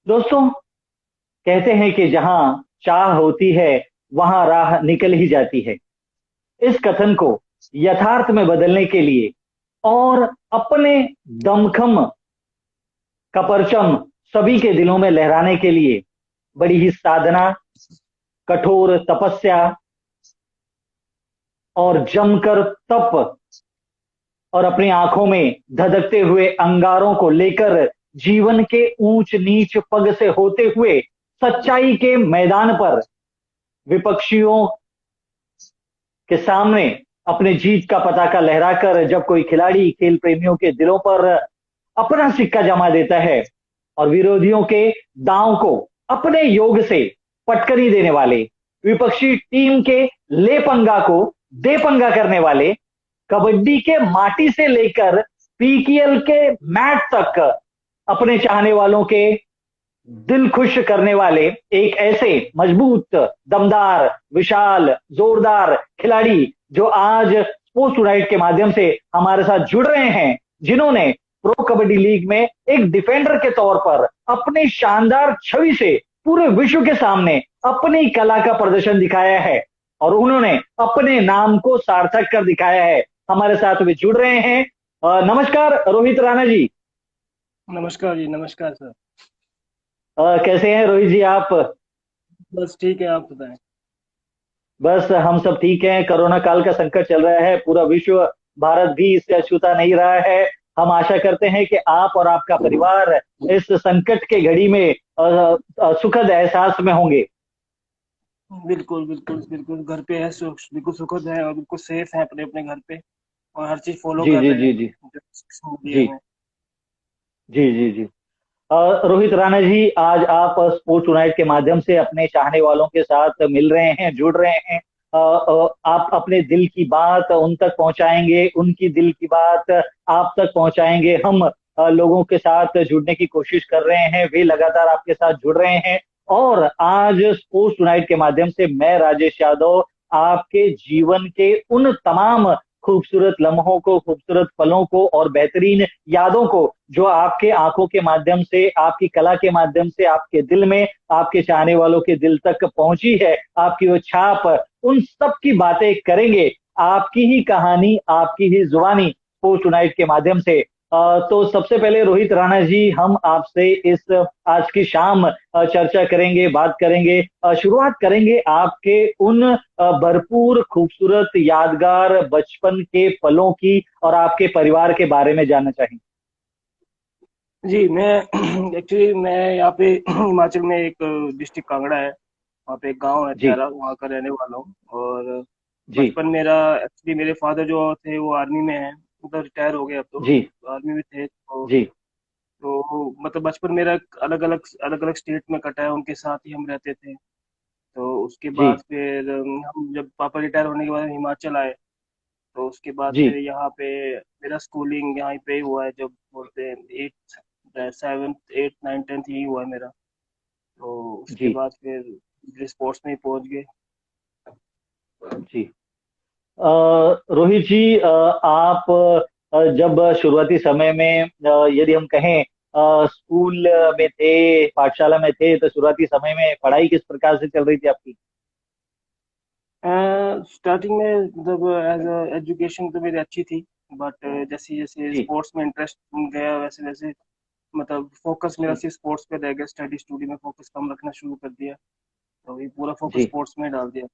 दोस्तों, कहते हैं कि जहां चाह होती है वहां राह निकल ही जाती है। इस कथन को यथार्थ में बदलने के लिए और अपने दमखम का परचम सभी के दिलों में लहराने के लिए बड़ी ही साधना, कठोर तपस्या और जमकर तप और अपनी आंखों में धधकते हुए अंगारों को लेकर जीवन के ऊंच नीच पग से होते हुए सच्चाई के मैदान पर विपक्षियों के सामने अपने जीत का पताका लहराकर जब कोई खिलाड़ी खेल प्रेमियों के दिलों पर अपना सिक्का जमा देता है और विरोधियों के दांव को अपने योग से पटकनी देने वाले, विपक्षी टीम के ले पंगा को दे पंगा करने वाले, कबड्डी के माटी से लेकर पीकेएल के मैच तक अपने चाहने वालों के दिल खुश करने वाले एक ऐसे मजबूत, दमदार, विशाल, जोरदार खिलाड़ी जो आज स्पोर्ट्स टुनाइट के माध्यम से हमारे साथ जुड़ रहे हैं, जिन्होंने प्रो कबड्डी लीग में एक डिफेंडर के तौर पर अपनी शानदार छवि से पूरे विश्व के सामने अपनी कला का प्रदर्शन दिखाया है और उन्होंने अपने नाम को सार्थक कर दिखाया है। हमारे साथ भी जुड़ रहे हैं। नमस्कार रोहित राणा जी। नमस्कार जी। नमस्कार सर। कैसे हैं रोहित जी आप? बस ठीक है, आप बताएं। बस हम सब ठीक हैं। कोरोना काल का संकट चल रहा है, पूरा विश्व, भारत भी इससे अछूता नहीं रहा है। हम आशा करते हैं कि आप और आपका परिवार इस संकट के घड़ी में सुखद एहसास में होंगे। बिल्कुल बिल्कुल बिल्कुल, घर पे है, बिल्कुल सुखद है और बिल्कुल सेफ है अपने अपने घर पे। और हर चीज फॉलो जी कर जी रहे जी हैं जी। जो instructions दिए जी हुए हैं। जी जी जी। रोहित राणा जी, आज आप स्पोर्ट्स टुनाइट के माध्यम से अपने चाहने वालों के साथ मिल रहे हैं, जुड़ रहे हैं। आप अपने दिल की बात उन तक पहुंचाएंगे, उनकी दिल की बात आप तक पहुंचाएंगे। हम लोगों के साथ जुड़ने की कोशिश कर रहे हैं, वे लगातार आपके साथ जुड़ रहे हैं। और आज स्पोर्ट्स टुनाइट के माध्यम से मैं राजेश यादव आपके जीवन के उन तमाम खूबसूरत लम्हों को, खूबसूरत पलों को और बेहतरीन यादों को जो आपके आंखों के माध्यम से, आपकी कला के माध्यम से आपके दिल में, आपके चाहने वालों के दिल तक पहुंची है, आपकी वो छाप, उन सब की बातें करेंगे। आपकी ही कहानी, आपकी ही जुबानी स्पोर्ट्स टुनाइट के माध्यम से। तो सबसे पहले रोहित राणा जी, हम आपसे इस आज की शाम चर्चा करेंगे, बात करेंगे, शुरुआत करेंगे आपके उन भरपूर खूबसूरत यादगार बचपन के पलों की और आपके परिवार के बारे में जानना चाहेंगे। जी, मैं एक्चुअली मैं यहाँ पे हिमाचल में एक डिस्ट्रिक्ट कांगड़ा है, वहाँ पे एक गांव है जी प्यारा, वहाँ का रहने वाला हूँ। और जी बचपन मेरा, एक्चुअली मेरे फादर जो थे वो आर्मी में हैं, मतलब रिटायर हो गए अब तो। जी आर्मी में थे जी तो मतलब बचपन मेरा अलग अलग स्टेट में कटा है, उनके साथ ही हम रहते थे। तो उसके जी बाद फिर हम जब पापा रिटायर होने के बाद हम हिमाचल आए। तो उसके बाद जी फिर यहाँ पे मेरा स्कूलिंग यहाँ पे ही हुआ है, जब बोलते हैं eight seventh eight nine tenth यही हुआ है मेरा। तो उसके जी बाद फिर स्पोर्ट्स में ही पहुंच गए। जी। रोहित जी, आप जब शुरुआती समय में, यदि हम कहें, स्कूल में थे, पाठशाला में थे, तो शुरुआती समय में पढ़ाई किस प्रकार से चल रही थी आपकी? स्टार्टिंग में मतलब एज एजुकेशन तो मेरी अच्छी थी, बट जैसे जैसे जी स्पोर्ट्स में इंटरेस्ट गया वैसे वैसे मतलब फोकस मेरा जी सिर्फ स्पोर्ट्स पे रह गया, स्टडी में फोकस कम रखना शुरू कर दिया। तो ये पूरा फोकस जी स्पोर्ट्स में डाल दिया।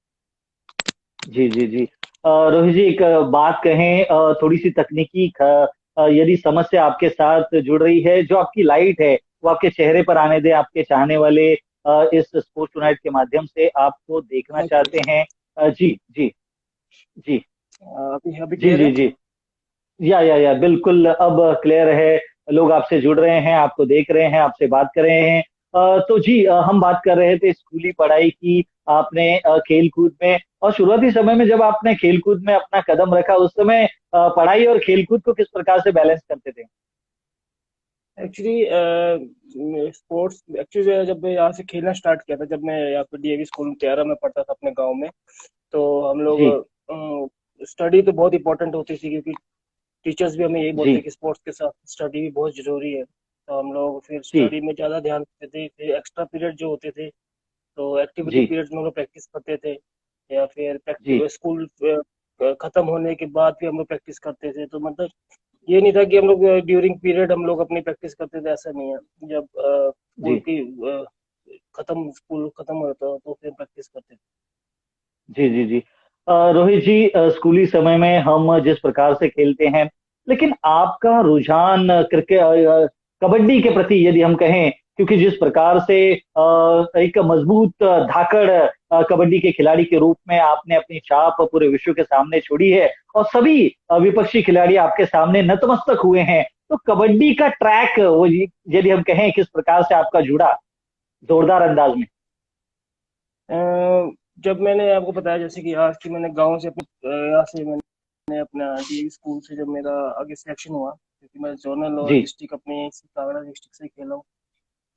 जी जी जी। रोहित जी, एक बात कहें, थोड़ी सी तकनीकी यदि समस्या आपके साथ जुड़ रही है, जो आपकी लाइट है वो आपके चेहरे पर आने दें। आपके चाहने वाले इस स्पोर्ट्स टुनाइट के माध्यम से आपको देखना ओके। चाहते हैं। जी जी जी अभी अभी जी क्लियर जी है। जी। या बिल्कुल अब क्लियर है। लोग आपसे जुड़ रहे हैं, आपको देख रहे हैं, आपसे बात कर रहे हैं। तो जी, हम बात कर रहे थे स्कूली पढ़ाई की। आपने खेल कूद में, और शुरुआती समय में जब आपने खेल कूद में अपना कदम रखा, उस समय पढ़ाई और खेल कूद को किस प्रकार से बैलेंस करते थे? एक्चुअली स्पोर्ट्स एक्चुअली जब मैं यहाँ से खेलना स्टार्ट किया था, जब मैं यहाँ पे डीएवी स्कूल त्यारा में पढ़ता था अपने गांव में। तो हम जी लोग स्टडी तो बहुत इंपॉर्टेंट होती थी, क्योंकि टीचर्स भी हमें यही जी बोलते हैं कि स्पोर्ट्स के साथ स्टडी भी बहुत जरूरी है। तो हम लोग फिर जी स्टडी में ज़्यादा ध्यान देते थे। फिर एक्स्ट्रा पीरियड जो होते थे, तो एक्टिविटी जी पीरियड में हम लोग प्रैक्टिस करते थे, या फिर जी स्कूल खत्म होने के बाद भी हम लोग प्रैक्टिस करते थे। तो मतलब ये नहीं था कि हम लोग ड्यूरिंग पीरियड हम लोग अपनी प्रैक्टिस करते थे, ऐसा नहीं है। जब जी खत्म स्कूल खत्म होता तो फिर प्रैक्टिस करते थे। जी जी जी। रोहित जी, स्कूली समय में हम जिस प्रकार से खेलते हैं, लेकिन आपका रुझान क्रिकेट कबड्डी के प्रति यदि हम कहें, क्योंकि जिस प्रकार से एक मजबूत धाकड़ कबड्डी के खिलाड़ी के रूप में आपने अपनी छाप पूरे विश्व के सामने छोड़ी है और सभी विपक्षी खिलाड़ी आपके सामने नतमस्तक हुए हैं, तो कबड्डी का ट्रैक वो यदि हम कहें किस प्रकार से आपका जुड़ा जोरदार अंदाज में। अ, जब मैंने आपको बताया जैसे कि आज की मैंने गांव से यहाँ से मैंने अपना डीएवी स्कूल से जब मेरा आगे सिलेक्शन हुआ, क्योंकि मैं जोनल और जी डिस्ट्रिक्ट अपने कांगड़ा डिस्ट्रिक्ट से खेला हूँ।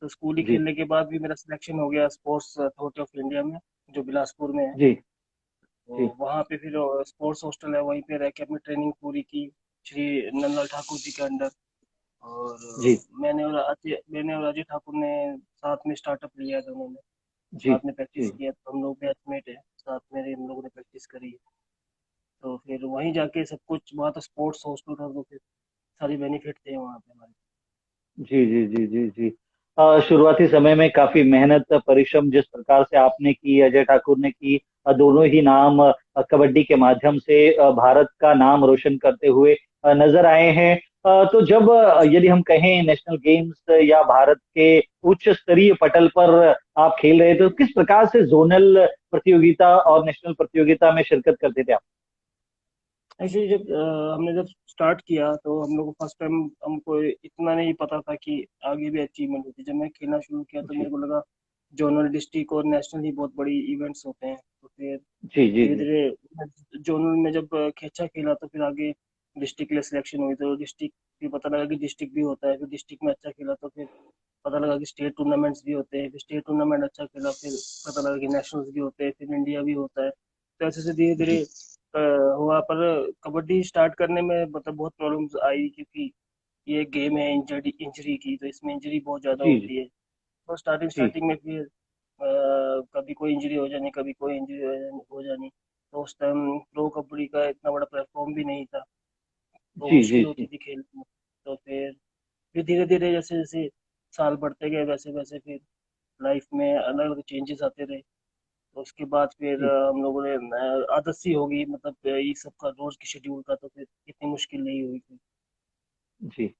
तो स्कूली जी खेलने के बाद भी मेरा सिलेक्शन हो गया स्पोर्ट्स अथॉरिटी ऑफ इंडिया में, जो बिलासपुर में है। जी तो जी वहाँ पे फिर स्पोर्ट्स हॉस्टल है, वहीं पे रह के अपनी ट्रेनिंग पूरी की, श्री नंदलाल ठाकुर जी के अंडर। और जी मैंने और अजय ठाकुर ने साथ में स्टार्टअप लिया है दोनों ने, जी साथ में प्रैक्टिस जी किया। तो हम लोग बैचमेट है, साथ में हम लोगों ने प्रैक्टिस करी। तो फिर वहीं जाके सब कुछ, वहाँ तो स्पोर्ट्स हॉस्टल था, तो फिर सारी बेनिफिट थे वहाँ पे हमारे। जी जी जी जी जी। शुरुआती समय में काफी मेहनत परिश्रम जिस प्रकार से आपने की, अजय ठाकुर ने की, दोनों ही नाम कबड्डी के माध्यम से भारत का नाम रोशन करते हुए नजर आए हैं। तो जब यदि हम कहें नेशनल गेम्स या भारत के उच्च स्तरीय पटल पर आप खेल रहे थे, तो किस प्रकार से जोनल प्रतियोगिता और नेशनल प्रतियोगिता में शिरकत करते थे आप? एक्चुअली जब हमने जब स्टार्ट किया तो हम लोग को फर्स्ट टाइम हमको इतना नहीं पता था कि आगे भी अचीवमेंट होती है। जब मैं खेलना शुरू किया तो जी मेरे को लगा जोनल डिस्ट्रिक्ट और नेशनल ही बहुत बड़ी इवेंट्स होते हैं। तो फिर जी जी धीरे जी धीरे जोनल में जब अच्छा खेला तो फिर आगे डिस्ट्रिक्ट के लिए सिलेक्शन हुई। तो डिस्ट्रिक्ट फिर पता लगा कि डिस्ट्रिक्ट भी होता है। फिर डिस्ट्रिक्ट में अच्छा खेला तो फिर पता लगा कि स्टेट टूर्नामेंट्स भी होते हैं। फिर स्टेट टूर्नामेंट अच्छा खेला, फिर पता लगा कि नेशनल्स भी होते हैं, फिर इंडिया भी होता है। तो ऐसे से धीरे धीरे जी हुआ। पर कबड्डी स्टार्ट करने में मतलब बहुत प्रॉब्लम्स आई, क्योंकि ये गेम है इंजरी इंजरी की, तो इसमें इंजरी बहुत ज़्यादा जी जी होती है। तो स्टार्टिंग जी स्टार्टिंग में फिर कभी कोई इंजरी हो जानी, कभी कोई इंजरी हो जानी। तो उस टाइम प्रो कबड्डी का इतना बड़ा प्लेटफॉर्म भी नहीं था, तो जी जी मुश्किल होती जी थी खेलने में। तो फिर धीरे धीरे जैसे जैसे साल बढ़ते गए वैसे वैसे फिर लाइफ में अलग अलग चेंजेस आते रहे। तो उसके बाद फिर जी हम लोगों ने आदत सी हो गई, मतलब ये सब का रोज की शेड्यूल का, तो फिर इतनी मुश्किल नहीं हुई फिर। जी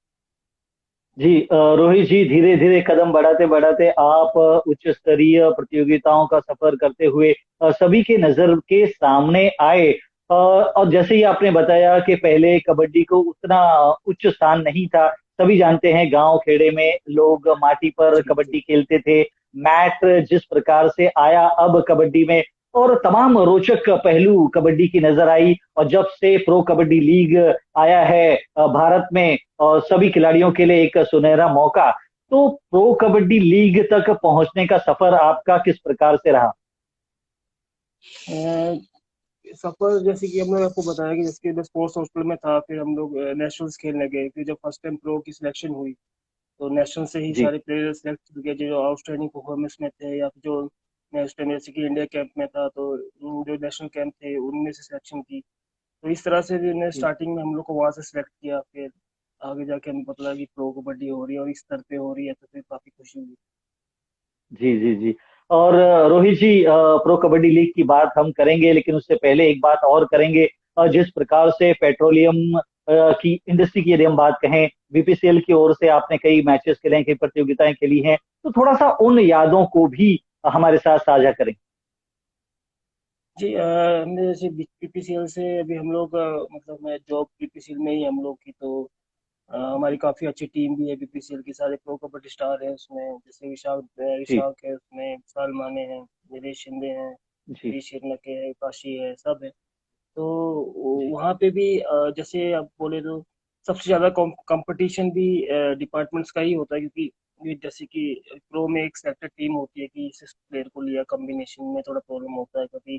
जी। रोहित जी, धीरे धीरे कदम बढ़ाते बढ़ाते आप उच्च स्तरीय प्रतियोगिताओं का सफर करते हुए सभी के नजर के सामने आए। और जैसे ही आपने बताया कि पहले कबड्डी को उतना उच्च स्थान नहीं था, सभी जानते हैं गांव खेड़े में लोग माटी पर जी जी कबड्डी खेलते थे। मैट जिस प्रकार से आया अब कबड्डी में, और तमाम रोचक पहलू कबड्डी की नजर आई, और जब से प्रो कबड्डी लीग आया है भारत में, और सभी खिलाड़ियों के लिए एक सुनहरा मौका, तो प्रो कबड्डी लीग तक पहुंचने का सफर आपका किस प्रकार से रहा? सफर जैसे कि हमने आपको बताया कि जैसे मैं स्पोर्ट्स हॉस्टल में था, फिर हम लोग नेशनल्स खेलने गए। फिर जब फर्स्ट टाइम प्रो की सिलेक्शन हुई तो नेशनल से ही जी सारे प्लेयर सिलेक्ट किए जो आउटस्टैंडिंग परफॉर्मेंस में थे, या फिर जो मैं उस टाइम जैसे कि इंडिया कैंप में था, तो जो नेशनल कैंप थे उनमें से सिलेक्शन की। तो इस तरह से भी जी स्टार्टिंग में हम लोग को वहाँ से सिलेक्ट किया। फिर आगे जाके हमें पता लगा कि प्रो कबड्डी हो रही है और इस स्तर पे हो रही है, तो फिर काफी खुशी हुई। जी जी जी। और रोहित जी, प्रो कबड्डी लीग की बात हम करेंगे, लेकिन उससे पहले एक बात और करेंगे। जिस प्रकार से पेट्रोलियम की इंडस्ट्री की यदि हम बात कहें, बीपीसीएल की ओर से आपने कई मैचेस खेले हैं, कई प्रतियोगिताएं खेली हैं, तो थोड़ा सा उन यादों को भी हमारे साथ साझा करें। जी हमने जैसे बीपीसीएल से अभी हम लोग मतलब मैं जॉब बीपीसीएल में ही हम लोग की। तो हमारी काफी अच्छी टीम भी है बीपीसीएल की, सारे प्रो कबड्डी स्टार है उसमें। जैसे जी विशाख है उसमें, विशाल माने हैं, निलेश शिंदे हैं, जी वी शिरनके है, काशी है, सब है। तो जी वहाँ पे भी जैसे आप बोले तो सबसे ज्यादा कंपटीशन भी डिपार्टमेंट्स का ही होता है, क्योंकि ये जैसे कि प्रो में एक सेलेक्टेड टीम होती है कि इस प्लेयर को लिया। कॉम्बिनेशन में थोड़ा प्रॉब्लम होता है कभी,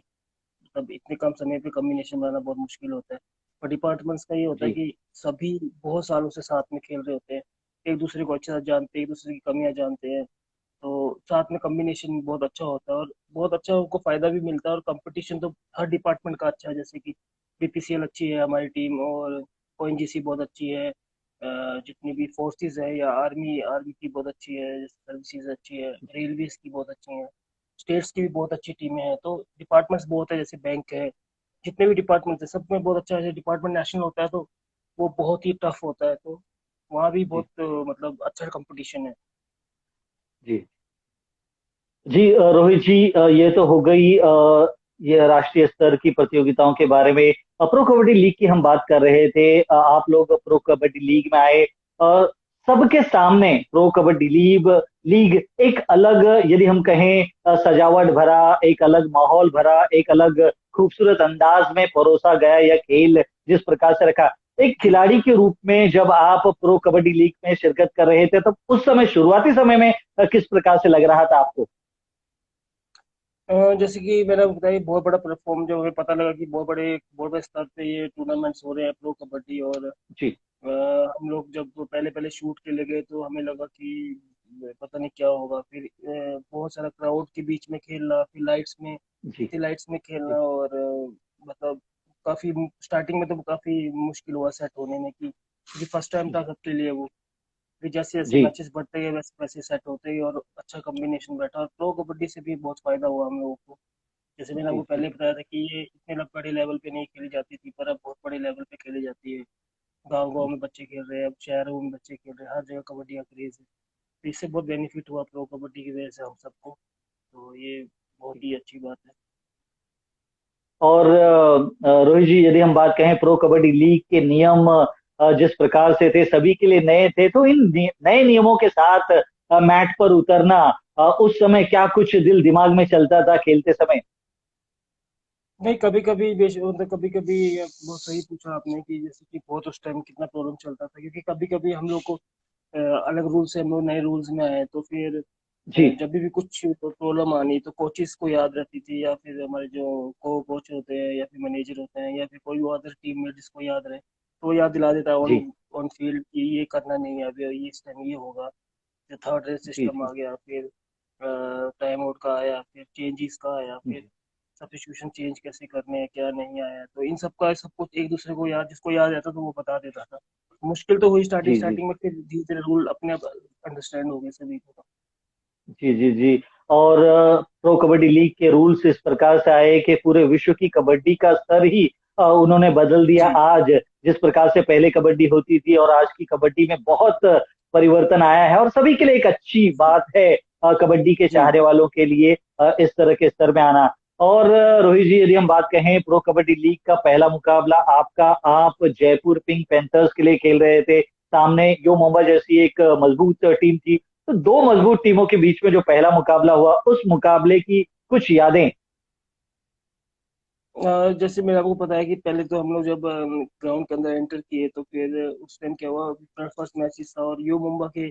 मतलब इतने कम समय पे कॉम्बिनेशन बनाना बहुत मुश्किल होता है। और डिपार्टमेंट्स का ये होता है जी कि सभी बहुत सालों से साथ में खेल रहे होते हैं। एक दूसरे को अच्छे से जानते हैं, एक दूसरे की कमियां जानते हैं, तो साथ में कम्बिनेशन बहुत अच्छा होता है और बहुत अच्छा उनको फायदा भी मिलता है। और कंपटीशन तो हर डिपार्टमेंट का अच्छा है, जैसे कि बीपीसीएल अच्छी है हमारी टीम, और ओएनजीसी बहुत अच्छी है, जितनी भी फोर्सेस है, या आर्मी आर्मी की बहुत अच्छी है, सर्विसेज अच्छी है, रेलवेज की बहुत अच्छी है, स्टेट्स की भी बहुत अच्छी टीमें हैं। तो डिपार्टमेंट्स बहुत है, जैसे बैंक है, जितने भी डिपार्टमेंट है सब में बहुत अच्छा है। डिपार्टमेंट नेशनल होता है तो वो बहुत ही टफ होता है, तो वहाँ भी जी बहुत मतलब अच्छा कंपटीशन है। जी जी। रोहित जी, ये तो हो गई ये राष्ट्रीय स्तर की प्रतियोगिताओं के बारे में। प्रो कबड्डी लीग की हम बात कर रहे थे। आप लोग प्रो कबड्डी लीग में आए। सबके सामने प्रो कबड्डी लीग लीग एक अलग, यदि हम कहें, सजावट भरा, एक अलग माहौल भरा, एक अलग खूबसूरत अंदाज में परोसा गया यह खेल जिस प्रकार से रखा। एक जी। खिलाड़ी के रूप में जब आप प्रो कबड्डी लीग में शिरकत कर रहे थे, तब उस समय शुरुआती समय में किस प्रकार से लग रहा था आपको? जैसे कि मैंने बताया, बहुत बड़ा प्लेटफॉर्म, जब हमें पता लगा कि बहुत बड़े स्तर पे ये टूर्नामेंट्स हो रहे हैं प्रो कबड्डी, और जी हम लोग जब पहले पहले शूट के लिए गए तो हमें लगा कि पता नहीं क्या होगा। फिर बहुत सारा क्राउड के बीच में खेलना, फिर लाइट्स में, जी इतनी लाइट्स में खेलना, जी और मतलब काफी स्टार्टिंग में तो काफी मुश्किल हुआ सेट होने में, कि क्योंकि फर्स्ट टाइम था जी सबके लिए वो। फिर जैसे जैसे जी मैचेस बढ़ते गए वैसे वैसे सेट होते गए, और अच्छा कॉम्बिनेशन बैठा, और प्रो कबड्डी से भी बहुत फायदा हुआ हम लोगों को। जैसे मैंने जी आपको जी पहले बताया था कि ये इतने बड़े लेवल पे नहीं खेली जाती थी, पर अब बहुत बड़े लेवल पे खेली जाती है। गांव गांव जी में बच्चे खेल रहे हैं, अब शहरों में बच्चे खेल रहे हैं, हर जगह कबड्डी का क्रेज है। तो इससे बहुत बेनिफिट हुआ प्रो कबड्डी की वजह से हम सबको, तो ये बहुत जी। ही अच्छी बात है। और रोहित जी, यदि हम बात कहें प्रो कबड्डी लीग के नियम जिस प्रकार से थे, सभी के लिए नए थे, तो इन नए नियमों के साथ मैट पर उतरना, उस समय क्या कुछ दिल दिमाग में चलता था खेलते समय? नहीं, कभी कभी मतलब कभी कभी बहुत सही पूछा आपने, कि जैसे कि बहुत उस टाइम कितना प्रॉब्लम चलता था, क्योंकि कभी कभी हम लोग को अलग रूल से हम लोग नए रूल्स में आए, तो फिर जी जब भी कुछ प्रॉब्लम आनी तो कोचेस को याद रहती थी, या फिर हमारे जो को कोच होते हैं, या फिर मैनेजर होते हैं, या फिर कोई भी अदर टीम में जिसको याद रहे, तो वो याद दिला देता है जी ऑन ऑन फील्ड कि ये करना नहीं है अभी, ये इस टाइम ये होगा। फिर थर्ड रेस जी सिस्टम जी आ गया, फिर टाइम आउट का आया, फिर चेंजेस का आया, फिर जी सब्स्टिट्यूशन चेंज कैसे करने हैं, क्या नहीं आया, तो इन सब का सब कुछ एक दूसरे को याद, जिसको याद रहता तो वो बता देता था। मुश्किल तो हुई स्टार्टिंग जी जी स्टार्टिंग में, फिर धीरे धीरे रूल अपने आप अंडरस्टैंड हो गए सभी को। जी जी जी। और प्रो कबड्डी लीग के रूल्स इस प्रकार से आए कि पूरे विश्व की कबड्डी का स्तर ही उन्होंने बदल दिया। जी आज जिस प्रकार से पहले कबड्डी होती थी और आज की कबड्डी में बहुत परिवर्तन आया है, और सभी के लिए एक अच्छी जी बात है, कबड्डी के जी चाहने वालों के लिए इस तरह के स्तर में आना। और रोहित जी, यदि हम बात कहें प्रो कबड्डी लीग का पहला मुकाबला आपका, आप जयपुर पिंक पैंथर्स के लिए खेल रहे थे। सामने यो मोम्बा जैसी एक मजबूत टीम थी। तो दो मजबूत टीमों के बीच में जो पहला मुकाबला हुआ, उस मुकाबले की कुछ यादें? जैसे मैंने आपको बताया कि पहले तो हम लोग जब ग्राउंड के अंदर एंटर किए, तो फिर उस टाइम क्या हुआ, फर्स्ट मैचेस था, और यू मुंबा के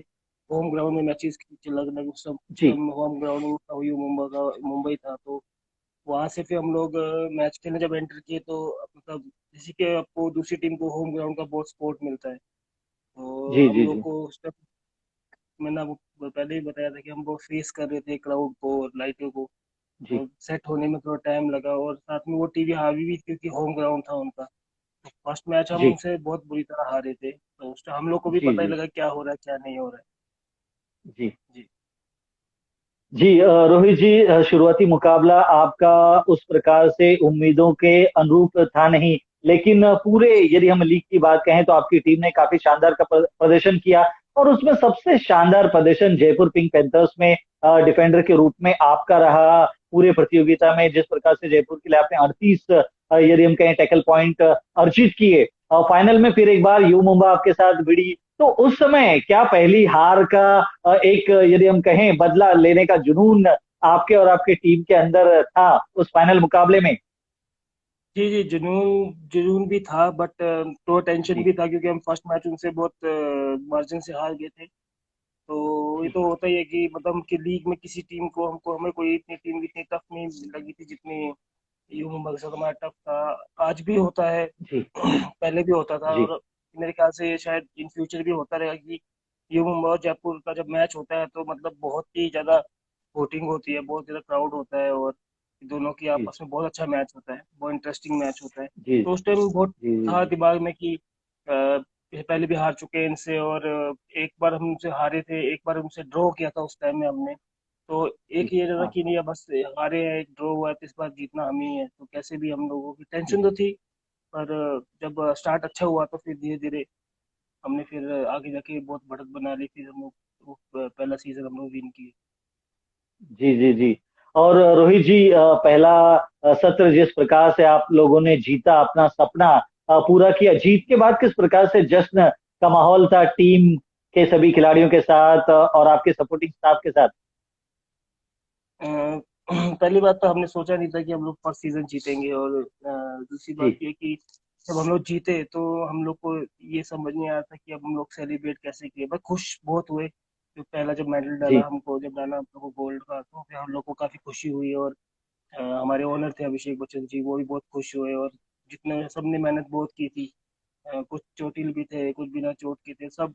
होम ग्राउंड में मैचेस लगभग सब जी होम ग्राउंड यू मुंबा का मुंबई था। तो वहां से फिर हम लोग मैच खेलने जब एंटर किए, तो मतलब जैसे कि आपको दूसरी टीम को होम ग्राउंड का बहुत सपोर्ट मिलता है, तो जी हम जी लोग जी को उस टाइम मैंने आपको पहले ही बताया था कि हम वो फेस कर रहे थे क्राउड को और लाइटों को, जी तो सेट होने में थोड़ा टाइम लगा, और साथ में वो टीवी हावी भी, क्योंकि होम ग्राउंड था उनका। तो फर्स्ट मैच हम जी उनसे बहुत बुरी तरह हारे थे, तो उस टाइम हम लोग को भी जी पता ही जी लगा क्या हो रहा है क्या नहीं हो रहा जी है। जी जी। रोहित जी, शुरुआती मुकाबला आपका उस प्रकार से उम्मीदों के अनुरूप था नहीं, लेकिन पूरे, यदि हम लीग की बात कहें, तो आपकी टीम ने काफी शानदार का प्रदर्शन किया। और उसमें सबसे शानदार प्रदर्शन जयपुर पिंक पैंथर्स में डिफेंडर के रूप में आपका रहा। पूरे प्रतियोगिता में जिस प्रकार से जयपुर के लिए आपने 38, यदि हम कहें, टैकल पॉइंट अर्जित किए, और फाइनल में फिर एक बार यू मुंबा आपके साथ भिड़ी, तो उस समय क्या पहली हार का एक, यदि हम कहें, बदला लेने का जुनून आपके और आपके टीम के अंदर था उस फाइनल मुकाबले में? जी जी, जुनून जुनून भी था, बट तो टेंशन जी भी था, क्योंकि हम फर्स्ट मैच उनसे बहुत मार्जिन से हार गए थे। तो ये जी तो होता ही है कि मतलब कि लीग में किसी टीम को हमको हमें कोई इतनी टीम इतनी टफ नहीं लगी थी जितनी यू मुंबा के साथ हमारा टफ था। आज भी होता है, जी पहले भी होता था, जी और मेरे ख्याल से ये शायद इन फ्यूचर भी होता रहेगा, कि ये मुंबई और जयपुर का जब मैच होता है तो मतलब बहुत ही ज्यादा वोटिंग होती है, बहुत ज्यादा क्राउड होता है, और दोनों की जी आपस में बहुत अच्छा मैच होता है, बहुत इंटरेस्टिंग मैच होता है। जी तो उस टाइम बहुत जी जी था जी दिमाग में कि पहले भी हार चुके हैं इनसे, और एक बार हम उनसे हारे थे, एक बार उनसे ड्रॉ किया था उस टाइम में हमने। तो जी एक ये था हाँ कि नहीं, अब बस हारे हैं, एक ड्रॉ हुआ है, तो इस बार जीतना हम ही है, तो कैसे भी हम लोगों की जी टेंशन तो थी। पर जब स्टार्ट अच्छा हुआ तो फिर धीरे धीरे हमने फिर आगे जाके बहुत बढ़त बना ली, फिर हम लोग वो पहला सीजन हम लोग विन किए। जी जी जी। और रोहित जी, पहला सत्र जिस प्रकार से आप लोगों ने जीता, अपना सपना पूरा किया, जीत के बाद किस प्रकार से जश्न का माहौल था टीम के सभी खिलाड़ियों के साथ और आपके सपोर्टिंग स्टाफ के साथ? अ, पहली बात तो हमने सोचा नहीं था कि हम लोग फर्स्ट सीजन जीतेंगे, और दूसरी बात जी ये कि जब हम लोग जीते तो हम लोग को ये समझ नहीं आया था कि अब हम लोग सेलिब्रेट कैसे किए, बस खुश बहुत हुए। जो पहला जब मेडल डाला जी हमको, जब डाला हम लोग को गोल्ड का, तो फिर हम लोग को काफी खुशी हुई। और हमारे ओनर थे अभिषेक बच्चन जी, वो भी बहुत खुश हुए। और जितने सबने मेहनत बहुत की थी, कुछ चोटिल भी थे, कुछ बिना चोट के थे, सब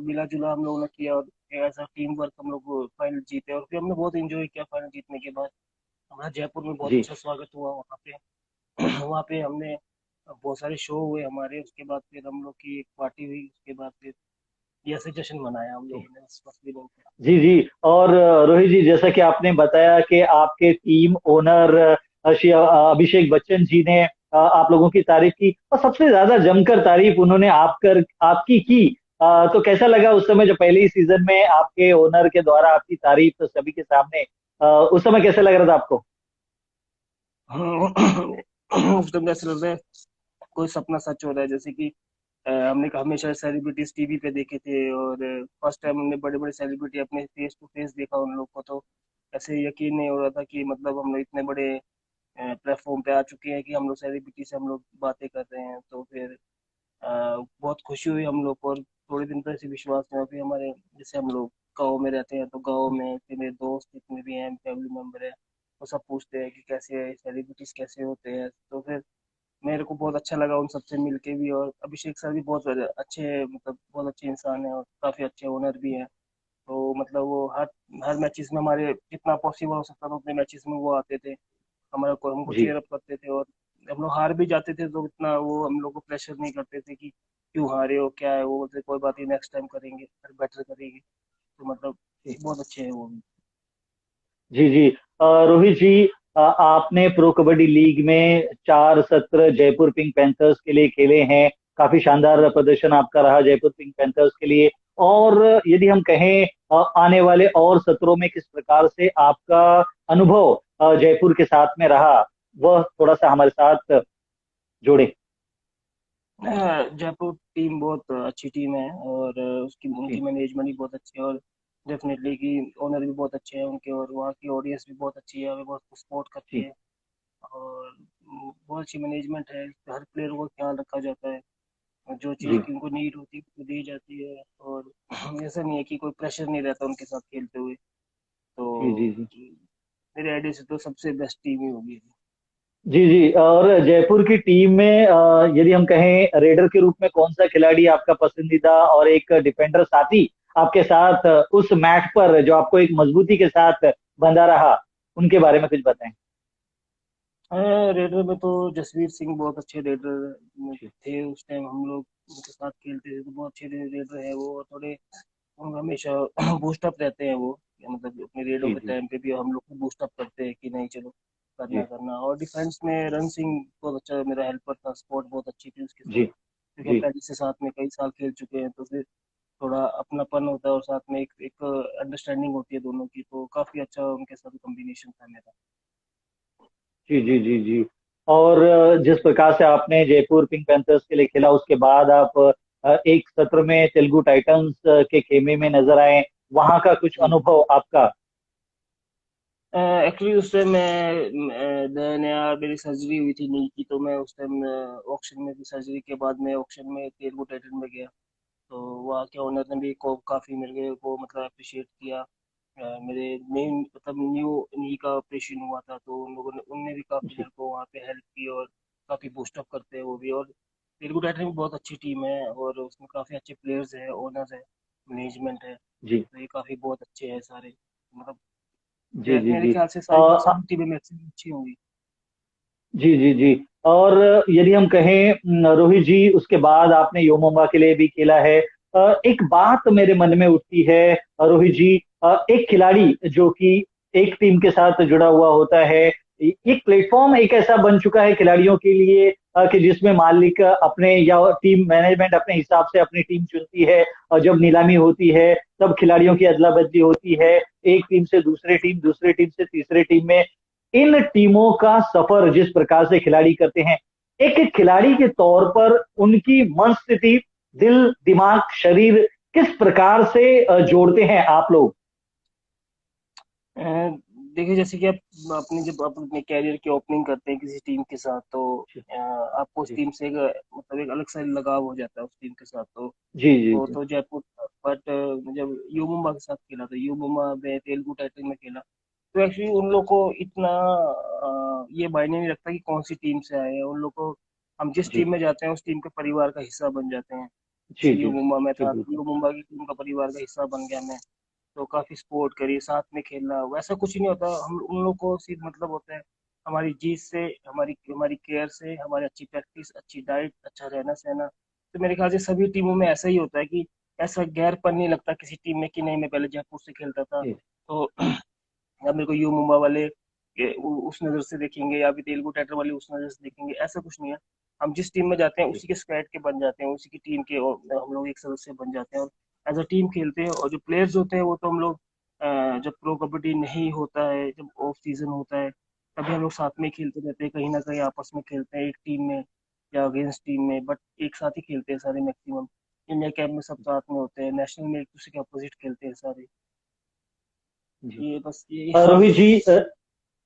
मिला जुला हम लोगों ने किया, और ऐसा टीम वर्क हम लोग फाइनल जीते, और फिर हमने बहुत एंजॉय किया फाइनल जीतने के बाद। हमारा जयपुर में बहुत जी अच्छा स्वागत हुआ वहाँ पे। वहाँ पे हमने बहुत सारे शो हुए हमारे, उसके बाद फिर हम लोग की एक पार्टी हुई, उसके बाद फिर ये ऐसे जश्न मनाया हम जी लोगों ने फर्स्ट विनिंग का। जी जी। और रोहित जी, जैसा कि आपने बताया कि आपके टीम ओनर अभिषेक बच्चन जी ने आप लोगों की तारीफ की, और सबसे ज्यादा जमकर तारीफ उन्होंने आपकी की। तो कैसा लगा उस समय, जो पहले ही सीजन में आपके ओनर के द्वारा आपकी तारीफ तो सभी के सामने, उस समय कैसा लग रहा था आपको? उस टाइम ऐसा लग रहा है कोई सपना सच हो रहा है, जैसे कि हमने हमेशा सेलिब्रिटीज टीवी पे देखे थे, और फर्स्ट टाइम हमने बड़े बड़े सेलिब्रिटी अपने फेस टू फेस देखा उन लोग को, तो ऐसे यकीन नहीं हो रहा था कि मतलब हम लोग इतने बड़े प्लेटफॉर्म पे आ चुके हैं कि हम लोग सेलिब्रिटी से हम लोग बातें कर रहे हैं। तो फिर बहुत खुशी हुई हम लोग को, और थोड़े दिन तो ऐसे विश्वास में अभी हमारे, जैसे हम लोग गाँव में रहते हैं, तो गाँव में फिर मेरे दोस्त जितने भी हैं, फैमिली मेम्बर है, वो सब पूछते हैं कि कैसे सेलिब्रिटीज कैसे होते हैं। तो फिर मेरे को बहुत अच्छा लगा उन सबसे मिलके भी। और अभिषेक सर भी बहुत अच्छे, मतलब बहुत अच्छे इंसान है, और काफी अच्छे ओनर भी हैं। तो मतलब वो हर हर मैचेस में हमारे जितना पॉसिबल हो सकता था उतने मैचेस में वो आते थे, हमारा को हमको जी चीयर अप करते थे। और हम लोग हार भी जाते थे तो इतना वो हम लोग को प्रेशर नहीं करते थे कि क्यों हारे हो, क्या है, वो बोलते कोई बात नहीं, नेक्स्ट टाइम करेंगे, फिर बेटर करेंगे। तो मतलब जी बहुत अच्छे हैं वो भी। जी जी। रोहित जी, आपने प्रो कबड्डी लीग में 4 सत्र जयपुर पिंक पैंथर्स के लिए खेले हैं। काफी शानदार प्रदर्शन आपका रहा जयपुर पिंक पैंथर्स के लिए। और यदि हम कहें आने वाले और सत्रों में किस प्रकार से आपका अनुभव जयपुर के साथ में रहा, वह थोड़ा सा हमारे साथ जोड़े। जयपुर टीम बहुत अच्छी टीम है, और उसकी उनकी जी मैनेजमेंट भी बहुत अच्छी है, और डेफिनेटली की ओनर भी बहुत अच्छे हैं उनके, और वहाँ की ऑडियंस भी बहुत अच्छी है, वे बहुत सपोर्ट करती जी है। और बहुत अच्छी मैनेजमेंट है, हर प्लेयर को ख्याल रखा जाता है, और जो चीज़ जी की उनको नीड होती है वो दी जाती है। और ऐसा नहीं है कि कोई प्रेशर नहीं रहता उनके साथ खेलते हुए। जी जी तो जी मेरे आइडिया से तो सबसे बेस्ट टीम ही होगी। जी जी। और जयपुर की टीम में यदि हम कहें रेडर के रूप में कौन सा खिलाड़ी आपका पसंदीदा, और एक डिफेंडर साथी आपके साथ उस मैच पर जो आपको एक मजबूती के साथ बंधा रहा, उनके बारे में कुछ बताएं? रेडर में तो जसवीर सिंह बहुत अच्छे रेडर जी थे, उस टाइम हम लोग उनके साथ खेलते थे, तो बहुत अच्छे रेडर है वो, और थोड़े हम हमेशा बूस्ट अप रहते हैं वो, मतलब अपने रेडो जी के जी टाइम पे भी हम लोग को बूस्ट अप करते हैं कि नहीं चलो करना जी करना। और डिफेंस में रण सिंह बहुत अच्छा मेरा हेल्पर था, सपोर्ट बहुत अच्छी थी उसके साथ, जी क्योंकि हम जी पहले से साथ में कई साल खेल चुके हैं, तो फिर थोड़ा अपनापन होता है, और साथ में एक एक अंडरस्टैंडिंग होती है दोनों की, तो काफी अच्छा उनके साथ कॉम्बिनेशन था मेरा। जी जी जी जी। और जिस प्रकार से आपने जयपुर पिंक पैंथर्स के लिए खेला, उसके बाद आप एक सत्र में तेलुगु टाइटंस के खेमे में नजर आए, वहां का कुछ जी। अनुभव आपका? एक्चुअली उस टाइम मैं नया नया मेरी सर्जरी हुई थी नी की, तो मैं उस टाइम ऑक्शन में भी, सर्जरी के बाद मैं ऑक्शन में तेलुगु टाइटन में गया। तो वहाँ के ओनर ने भी को काफ़ी मेरे को मतलब अप्रिशिएट किया। मेरे मेन मतलब नी का ऑपरेशन हुआ था, तो उन लोगों ने उनने भी काफ़ी जी मेरे को वहाँ पे हेल्प की, और काफ़ी बूस्ट अप करते हैं वो भी। और तेलुगु टाइटन भी बहुत अच्छी टीम है, और उसमें काफ़ी अच्छे प्लेयर्स हैं, ओनर्स हैं। मैनेजमेंट है, जी तो ये काफी बहुत अच्छे हैं सारे, मतलब जी जी मेरे जी। ख्याल से अ, सारी सभी टीमें मैक्सिमम अच्छी होंगी। जी जी जी। और यदि हम कहें रोहित जी, उसके बाद आपने योमोमा के लिए भी खेला है। एक बात मेरे मन में उठती है रोहित जी, एक खिलाड़ी जो कि एक टीम के साथ जुड़ा हुआ होता है, एक प्लेटफॉर्म एक ऐसा बन चुका है खिलाड़ियों के लिए कि जिसमें मालिक अपने या टीम मैनेजमेंट अपने हिसाब से अपनी टीम चुनती है, और जब नीलामी होती है तब खिलाड़ियों की अदला बदली होती है, एक टीम से दूसरे टीम, दूसरे टीम से तीसरे टीम में। इन टीमों का सफर जिस प्रकार से खिलाड़ी करते हैं, एक एक खिलाड़ी के तौर पर उनकी मन स्थिति, दिल दिमाग शरीर किस प्रकार से जोड़ते हैं आप लोग? अ, देखिए, जैसे कि आप अपनी जब आप अपने कैरियर की ओपनिंग करते हैं किसी टीम के साथ, तो जी आपको उस जी टीम से एक मतलब एक अलग सा लगाव हो जाता है उस टीम के साथ। तो जी जी वो जी तो जयपुर था, बट जब यू मुम्बा के साथ खेला था, यू मुम्बा में तेलुगु टाइटल में खेला, तो एक्चुअली उन लोग को इतना ये मायने नहीं रखता कि कौन सी टीम से आए हैं। उन लोग को हम जिस जी टीम में जाते हैं उस टीम के परिवार का हिस्सा बन जाते हैं। जी जैसे यू जी मुम्बा में जी था, बिल्कुल। यू मुम्बा की टीम का परिवार का हिस्सा बन गया मैं, तो काफी सपोर्ट करी, साथ में खेलना, वैसा कुछ नहीं होता। हम उन लोग को सिर्फ मतलब होता है हमारी जीत से, हमारी हमारी केयर से, हमारी अच्छी प्रैक्टिस, अच्छी डाइट, अच्छा रहना सहना। तो मेरे ख्याल से सभी टीमों में ऐसा ही होता है कि ऐसा गैरपन नहीं लगता किसी टीम में कि नहीं मैं पहले जयपुर से खेलता था, जी तो अब मेरे को यू मुंबा वाले उस नज़र से देखेंगे, या फिर तेलुगु टाइटर वाले उस नज़र से देखेंगे, ऐसा कुछ नहीं है। हम जिस टीम में जाते हैं जी उसी के स्क्वाड के बन जाते हैं, उसी की टीम के, और हम लोग एक सदस्य बन जाते हैं और एज अ टीम खेलते हैं। और जो प्लेयर्स होते हैं वो तो हम लोग जब प्रो कबड्डी नहीं होता है, जब ऑफ सीजन होता है, तभी हम लोग साथ में खेलते रहते हैं, कहीं ना कहीं आपस में खेलते हैं एक टीम में या अगेंस्ट टीम में, बट एक साथ ही खेलते हैं सारे मैक्सिमम। इंडिया कैंप में सब साथ में होते हैं, नेशनल में एक दूसरे के अपोजिट खेलते हैं सारे। जी। ये बस ये हाँ। रोहित जी,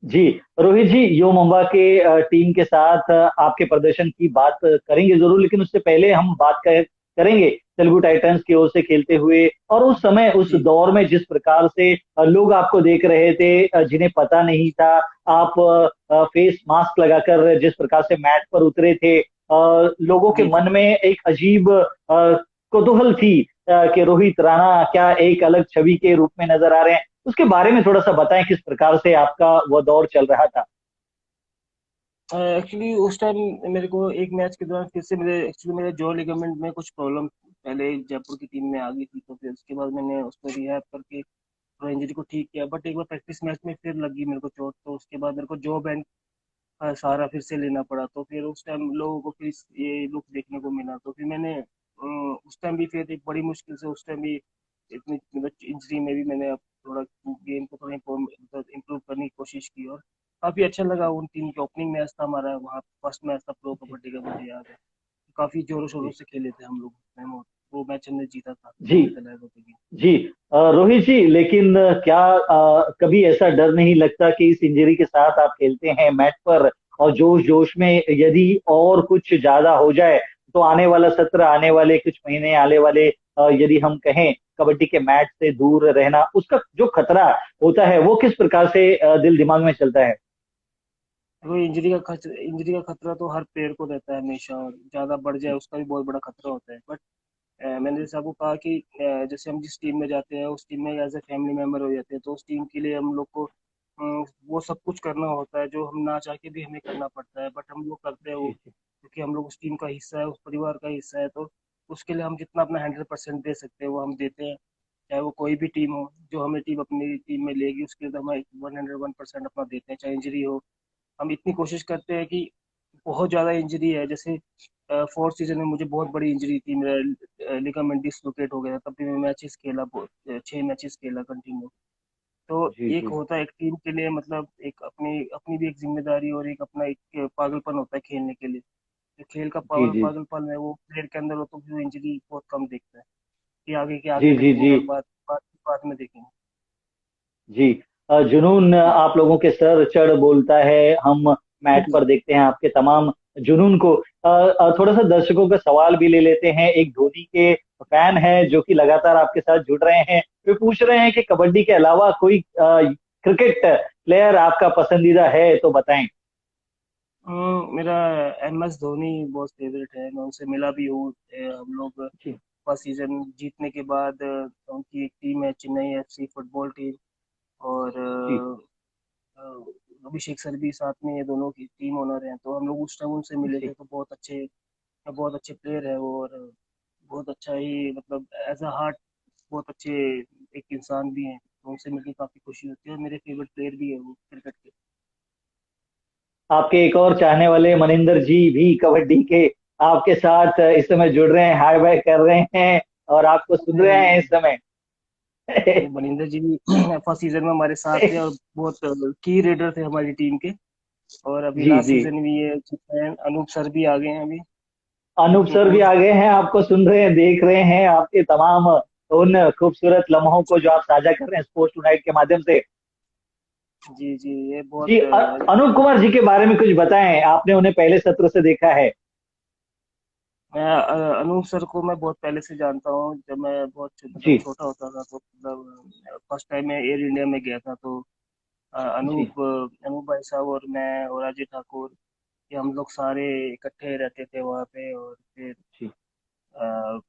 जी रोहित जी, यो मुंबा के टीम के साथ आपके प्रदर्शन की बात करेंगे जरूर, लेकिन उससे पहले हम बात करेंगे तेलुगु टाइटंस की ओर से खेलते हुए, और उस समय उस जी दौर में जिस प्रकार से लोग आपको देख रहे थे, जिन्हें पता नहीं था, आप फेस मास्क लगाकर जिस प्रकार से मैट पर उतरे थे, लोगों के जी जी। मन में एक अजीब कौतूहल थी कि रोहित राणा क्या एक अलग छवि के रूप में नजर आ रहे हैं। उसके बारे में थोड़ा सा बताएं, किस प्रकार से आपका वह दौर चल रहा था? एक्चुअली उस टाइम मेरे को एक मैच के दौरान फिर से मेरे जॉ लिगामेंट में कुछ प्रॉब्लम पहले जयपुर की टीम में आ गई थी, तो फिर उसके बाद मैंने उसको रिहैब करके थोड़ा इंजरी को ठीक किया, बट एक बार प्रैक्टिस मैच में फिर लगी मेरे को चोट, तो उसके बाद मेरे को जॉ बैंड का सहारा फिर से लेना पड़ा। तो फिर उस टाइम लोगों को फिर ये लुक देखने को मिला, तो फिर मैंने उस टाइम भी फिर एक बड़ी मुश्किल से उस टाइम भी इतनी इंजरी में भी मैंने अब थोड़ा गेम को थोड़ा इम्प्रूव करने की कोशिश की, और काफी अच्छा लगा। उन टीम के ओपनिंग मैच था हमारा, वहाँ फर्स्ट मैच था प्रो जी कबड्डी का, मुझे याद है काफी जोरों शोरों जी से खेले थे हम लोग उस time, और वो मैच हमने जीता था जी गोल्ड मेडल आया था। जी। रोहित जी, लेकिन क्या कभी ऐसा डर नहीं लगता कि इस इंजरी के साथ आप खेलते हैं मैच पर, और जोश जोश में यदि और कुछ ज्यादा हो जाए, तो आने वाला सत्र, आने वाले कुछ महीने, आने वाले यदि हम कहें कबड्डी के मैच से दूर रहना, उसका जो खतरा होता है वो किस प्रकार से दिल दिमाग में चलता है? देखो, इंजरी का खतरा तो हर प्लेयर को रहता है हमेशा, और ज्यादा बढ़ जाए जी उसका भी बहुत बड़ा खतरा होता है। बट मैंने जैसे आपको कहा कि जैसे हम जिस टीम में जाते हैं उस टीम में एज ए फैमिली मेंबर हो जाते हैं, तो उस टीम के लिए हम लोग को वो सब कुछ करना होता है जो हम ना चाह के भी हमें करना पड़ता है, बट हम लोग करते हैं वो, जी जी क्योंकि हम लोग उस टीम का हिस्सा है, उस परिवार का हिस्सा है, तो उसके लिए हम जितना अपना 100% दे सकते हैं वो हम देते हैं। चाहे वो कोई भी टीम हो, जो हमें टीम अपनी टीम में लेगी उसके लिए तो हम 101% अपना देते हैं, चाहे इंजरी हो। हम इतनी कोशिश करते हैं कि बहुत ज़्यादा इंजरी है, जैसे फोर्थ सीजन में मुझे बहुत बड़ी इंजरी थी, मेरा लिगामेंट डिसलोकेट हो गया था, तब भी मैं मैचेस खेला, 6 मैचेस खेला कंटिन्यू। तो जी एक जी होता है एक टीम के लिए, मतलब एक अपनी अपनी भी एक जिम्मेदारी और एक अपना एक पागलपन होता है खेलने के लिए। जो खेल का जी जी पागलपन है वो प्लेयर के अंदर हो, तो फिर इंजरी बहुत कम देखता है। कि आगे के आगे जी जी देखेंगे, जी और बात बाद में देखेंगे। जी। जुनून आप लोगों के सर चढ़ बोलता है, हम मैट पर देखते हैं आपके तमाम जुनून को। थोड़ा सा दर्शकों का सवाल भी ले लेते हैं। एक धोनी के फैन है जो कि लगातार आपके साथ जुड़ रहे हैं, वे पूछ रहे हैं कि कबड्डी के अलावा कोई क्रिकेट प्लेयर आपका पसंदीदा है तो बताएं। मेरा MS धोनी बहुत फेवरेट है, मैं उनसे मिला भी हूँ। हम लोग जी फर्स्ट सीजन जीतने के बाद उनकी एक टीम है चेन्नई एफसी फुटबॉल टीम, और जी। अभिषेक सर भी साथ में, ये दोनों की टीम ओनर हैं। तो हम लोग उस टाइम उनसे मिले थे, जी। तो बहुत अच्छे प्लेयर है वो, और बहुत अच्छा ही मतलब एज अ हार्ट बहुत अच्छे एक इंसान भी हैं। तो उनसे मिलकर काफी खुशी होती है, और मेरे फेवरेट प्लेयर भी है वो क्रिकेट के। आपके एक और चाहने वाले मनिंदर जी भी कबड्डी के आपके साथ इस समय जुड़ रहे हैं, हाय बाय कर रहे हैं और आपको सुन रहे हैं इस समय। ये मनिंदर जी भी फर्स्ट सीजन में हमारे साथ थे, और बहुत की रेडर थे हमारी टीम के। और अभी जी लास्ट जी। सीजन भी ये अनूप सर भी आ गए हैं अभी अनूप अपनी सर भी कोच। आ गए हैं, आपको सुन रहे हैं, देख रहे हैं आपके तमाम उन खूबसूरत लम्हों को जो आप साझा कर रहे हैं स्पोर्ट्स टुनाइट के माध्यम से। जी जी, ये जी, बहुत अनूप कुमार जी के बारे में कुछ बताएं, आपने उन्हें पहले सत्र से देखा है। मैं अनूप सर को मैं बहुत पहले से जानता हूँ। जब मैं बहुत मतलब जी छोटा होता था, तो मतलब फर्स्ट टाइम मैं एयर इंडिया में गया था, तो जी अनूप भाई साहब और मैं और अजय ठाकुर, ये हम लोग सारे इकट्ठे रहते थे वहाँ पे। और फिर जी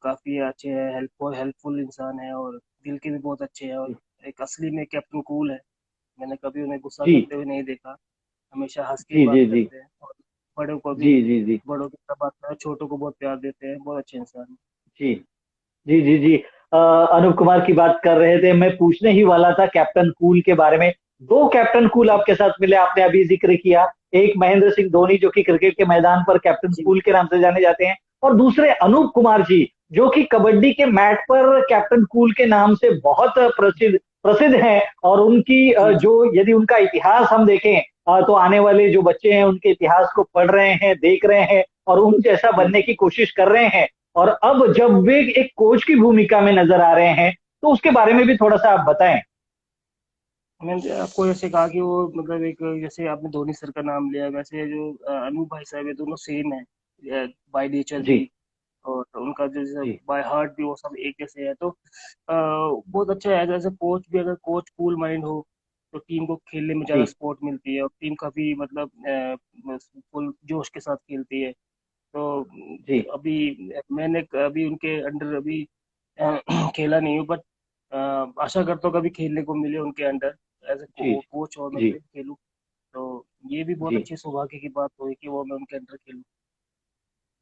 काफी अच्छे हैं, हेल्पफुल इंसान है, और दिल के भी बहुत अच्छे हैं, और जी एक असली में कैप्टन कूल है। मैंने कभी उन्हें गुस्सा जी करते हुए नहीं देखा, हमेशा हंस के ही जी बात जी जी करते हैं। और बड़ों को भी, जी जी जी बड़ों की तरह बात करते हैं, छोटों को बहुत प्यार देते हैं, बहुत अच्छे इंसान हैं। जी जी जी जी। अनूप कुमार की बात कर रहे थे, मैं पूछने ही वाला था कैप्टन कूल के बारे में। दो कैप्टन कूल जी आपके साथ मिले, आपने अभी जिक्र किया। एक महेंद्र सिंह धोनी जो कि क्रिकेट के मैदान पर कैप्टन जी कूल के नाम से जाने जाते हैं, और दूसरे अनूप कुमार जी जो कि कबड्डी के मैट पर कैप्टन कूल के नाम से बहुत प्रसिद्ध प्रसिद्ध हैं। और उनकी जी जी जो यदि उनका इतिहास हम देखें, तो आने वाले जो बच्चे हैं उनके इतिहास को पढ़ रहे हैं, देख रहे हैं और उन जैसा जी बनने जी। की कोशिश कर रहे हैं। और अब जब वे एक कोच की भूमिका में नजर आ रहे हैं, तो उसके बारे में भी थोड़ा सा आप बताएं। मैंने आपको जैसे कहा कि वो मतलब एक, जैसे आपने धोनी सर का नाम लिया, वैसे जो अनूप भाई साहब है, दोनों सेम है बाय नेचर जी भी, और उनका जो जी बाय हार्ट भी, वो सब एक जैसे है। तो बहुत अच्छा है एज ए कोच भी। अगर कोच कूल माइंड हो, तो टीम को खेलने में ज़्यादा जी सपोर्ट मिलती है, और टीम काफ़ी मतलब फुल जोश के साथ खेलती है। तो जी अभी मैंने अभी उनके अंडर अभी खेला नहीं हूँ, बट आशा करता हूँ कभी खेलने को मिले उनके अंडर एज ए जी कोच, और मैं जी फिर खेलूँ। तो ये भी बहुत जी अच्छे सौभाग्य की बात हुई कि वो मैं उनके अंडर खेलूँ।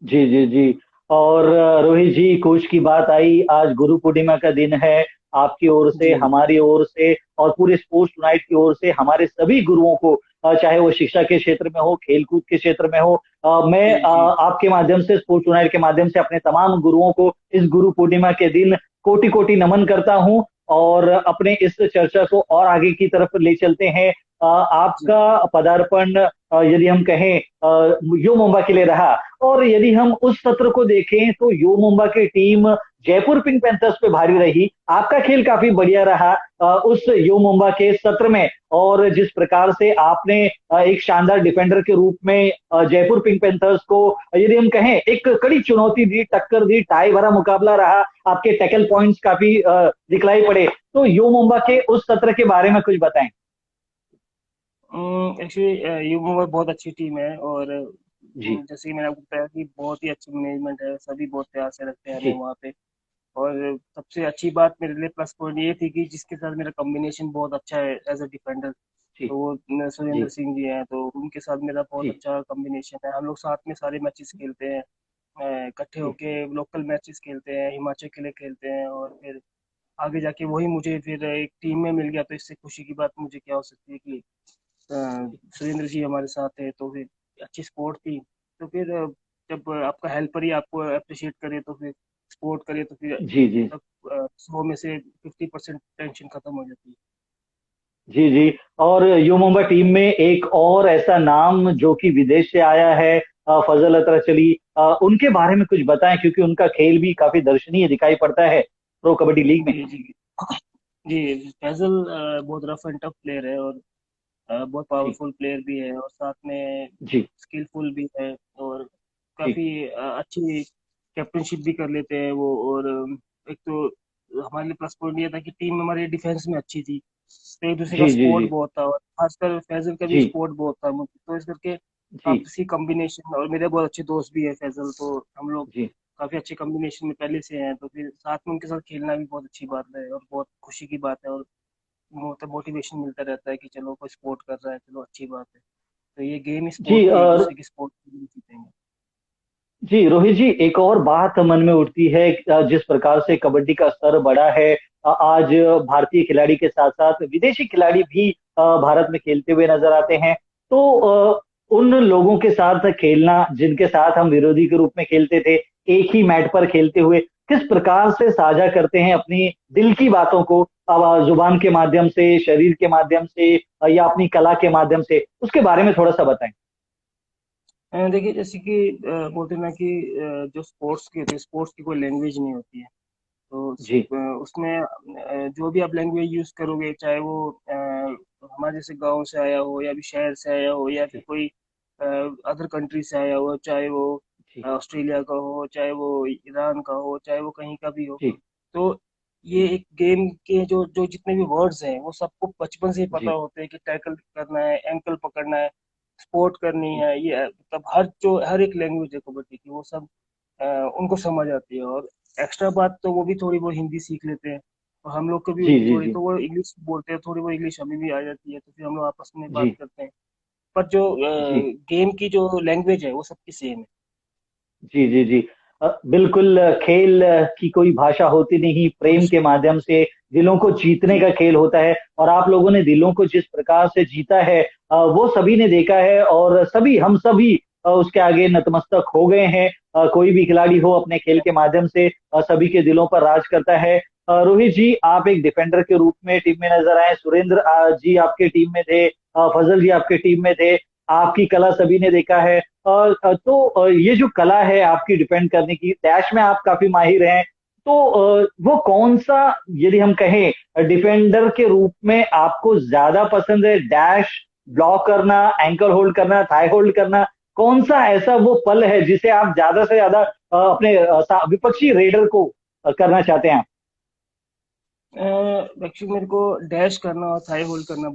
जी जी जी। और रोहित जी, कोच की बात आई, आज गुरु पूर्णिमा का दिन है। आपकी ओर से, जी हमारी ओर से और पूरे स्पोर्ट्स टुनाइट की ओर से हमारे सभी गुरुओं को, चाहे वो शिक्षा के क्षेत्र में हो, खेलकूद के क्षेत्र में हो, मैं जी जी आपके माध्यम से, स्पोर्ट्स टुनाइट के माध्यम से अपने तमाम गुरुओं को इस गुरु पूर्णिमा के दिन कोटि कोटि नमन करता हूं। और अपने इस चर्चा को और आगे की तरफ ले चलते हैं। जी आपका पदार्पण, यदि हम कहें, यो मुंबा के लिए रहा। और यदि हम उस सत्र को देखें तो यो मुंबा की टीम जयपुर पिंक पैंथर्स पे भारी रही। आपका खेल काफी बढ़िया रहा उस यो मुंबा के सत्र में। और जिस प्रकार से आपने एक शानदार डिफेंडर के रूप में जयपुर पिंक पैंथर्स को, यदि हम कहें, एक कड़ी चुनौती दी, टक्कर दी, टाई भरा मुकाबला रहा, आपके टैकल पॉइंट्स काफी दिखलाई पड़े। तो यो मुंबा के उस सत्र के बारे में कुछ बताएं। एक्चुअली युवा बहुत अच्छी टीम है, और जी जैसे कि मैंने आपको बताया कि बहुत ही अच्छी मैनेजमेंट है, सभी बहुत प्यार से रखते हैं हमें जी वहाँ पे। और सबसे अच्छी बात मेरे लिए प्लस पॉइंट ये थी कि जिसके साथ मेरा कॉम्बिनेशन बहुत अच्छा है एज अ डिफेंडर, जी तो वो सुरेंद्र जी सिंह जी हैं। तो उनके साथ मेरा बहुत जी अच्छा कॉम्बिनेशन है, हम लोग साथ में सारे मैचेस खेलते हैं, इकट्ठे जी होके लोकल मैचेस खेलते हैं, हिमाचल के लिए खेलते हैं। और फिर आगे जाके वही मुझे फिर एक टीम में मिल गया, तो इससे खुशी की बात मुझे क्या हो सकती है कि सुरेंद्र जी हमारे साथ है, तो फिर अच्छी सपोर्ट थी। तो फिर जब आपका हेल्पर ही आपको अप्रिशिएट करे, तो फिर सपोर्ट करे, तो फिर जी जी मतलब 100 में से 50% टेंशन खत्म हो जाती है। जी जी। और यू मुंबा टीम में एक और ऐसा नाम जो कि विदेश से आया है, फजल अतरा चली, उनके बारे में कुछ बताएं, क्योंकि उनका खेल भी काफी दर्शनीय दिखाई पड़ता है प्रो कबड्डी लीग में। जी जी जी। फैजल बहुत रफ एंड टफ प्लेयर है, और बहुत जी पावरफुल प्लेयर भी है, और साथ में जी स्किलफुल भी है, और जी काफी अच्छी कैप्टनशिप भी कर लेते हैं वो। और एक तो हमारे लिए प्लस पॉइंट ये था कि टीम हमारी डिफेंस में अच्छी थी, तो एक दूसरे का जी जी सपोर्ट जी बहुत था, और खासकर फैजल का भी जी सपोर्ट बहुत था मुझे। तो इस करके जी आपसी कॉम्बिनेशन, और मेरे बहुत अच्छे दोस्त भी है फैजल, तो हम लोग जी काफी अच्छे कॉम्बिनेशन में पहले से हैं, तो फिर साथ में उनके साथ खेलना भी बहुत अच्छी बात है और बहुत खुशी की बात है। और मतलब मोटिवेशन मिलता रहता है कि चलो कोई स्पोर्ट कर रहा है, चलो अच्छी बात है। तो ये गेम ही जी स्पोर्ट थी, एक दूसरे की सपोर्ट जीतेंगे। जी रोहित जी, एक और बात मन में उठती है। जिस प्रकार से कबड्डी का स्तर बढ़ा है, आज भारतीय खिलाड़ी के साथ साथ विदेशी खिलाड़ी भी भारत में खेलते हुए नजर आते हैं। तो उन लोगों के साथ खेलना जिनके साथ हम विरोधी के रूप में खेलते थे, एक ही मैट पर खेलते हुए किस प्रकार से साझा करते हैं अपनी दिल की बातों को, जुबान के माध्यम से, शरीर के माध्यम से, या अपनी कला के माध्यम से, उसके बारे में थोड़ा सा बताएं। देखिए जैसे कि बोलते हैं ना कि जो स्पोर्ट्स की होती है, स्पोर्ट्स की कोई लैंग्वेज नहीं होती है। तो जी उसमें जो भी आप लैंग्वेज यूज करोगे, चाहे वो हमारे जैसे गांव से आया हो या भी शहर से आया हो या फिर जी कोई अदर कंट्री से आया हो, चाहे वो जी ऑस्ट्रेलिया का हो, चाहे वो ईरान का हो, चाहे वो कहीं का भी हो, जी तो ये एक गेम के जो जो जितने भी वर्ड्स हैं वो सबको बचपन से ही पता जी होते हैं कि टैकल करना है, एंकल पकड़ना है, स्पोर्ट करनी जी है। ये मतलब हर एक लैंग्वेज है कबड्डी की, वो सब अ, उनको समझ आती है। और एक्स्ट्रा बात तो वो भी थोड़ी बहुत हिंदी सीख लेते हैं, और हम लोग को भी जी जी थोड़ी, जी तो वो इंग्लिश बोलते हैं, थोड़ी बहुत इंग्लिश हमें भी आ जाती है, तो फिर हम लोग आपस में बात जी करते हैं। पर जो जी गेम की जो लैंग्वेज है वो सबकी सेम है। जी जी जी बिल्कुल। खेल की कोई भाषा होती नहीं, प्रेम के माध्यम से दिलों को जीतने जी का खेल होता है। और आप लोगों ने दिलों को जिस प्रकार से जीता है, वो सभी ने देखा है, और सभी हम सभी उसके आगे नतमस्तक हो गए हैं। कोई भी खिलाड़ी हो, अपने खेल के माध्यम से सभी के दिलों पर राज करता है। रोहित जी, आप एक डिफेंडर के रूप में टीम में नजर आए, सुरेंद्र जी आपके टीम में थे, फजल जी आपके टीम में थे। आपकी कला सभी ने देखा है। तो ये जो कला है आपकी डिपेंड करने की, डैश में आप काफी माहिर हैं। तो वो कौन सा, यदि हम कहें डिफेंडर के रूप में आपको ज्यादा पसंद है, डैश, ब्लॉक करना, एंकल होल्ड करना, थाई होल्ड करना, कौन सा ऐसा वो पल है जिसे आप ज्यादा से ज्यादा अपने विपक्षी रेडर को करना चाहते हैं? एक्चुअली मेरे को डैश करना और थाई होल्ड करना।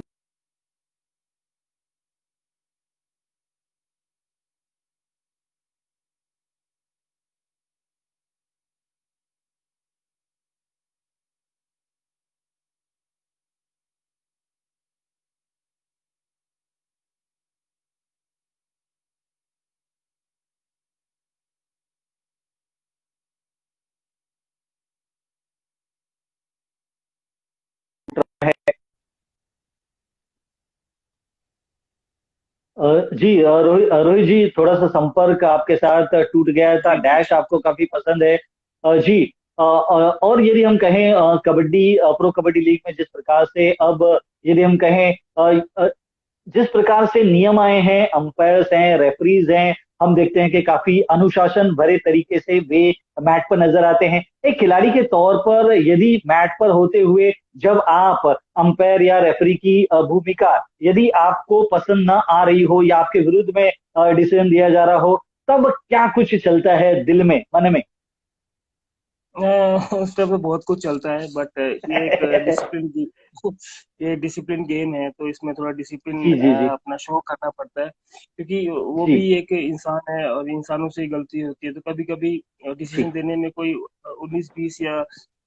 जी रोहित रोहित जी, थोड़ा सा संपर्क आपके साथ टूट गया था। जी जी डैश आपको काफी पसंद है। जी। और यदि हम कहें कबड्डी, प्रो कबड्डी लीग में जिस प्रकार से अब, यदि हम कहें जिस प्रकार से नियम आए हैं, अंपायर्स हैं, रेफरीज हैं, हम देखते हैं कि काफी अनुशासन भरे तरीके से वे मैट पर नजर आते हैं। एक खिलाड़ी के तौर पर यदि मैट पर होते हुए जब आप अंपायर या रेफरी की भूमिका यदि आपको पसंद ना आ रही हो, या आपके विरुद्ध में डिसीजन दिया जा रहा हो, तब क्या कुछ चलता है दिल में, मन में? उस टाइम पे बहुत कुछ चलता है, बट ये एक डिसिप्लिन ये डिसिप्लिन गेम है, तो इसमें थोड़ा डिसिप्लिन जी जी जी अपना शो करना पड़ता है, क्योंकि वो जी भी एक इंसान है और इंसानों से ही गलती होती है। तो कभी कभी डिसीजन जी देने में कोई 19-20 या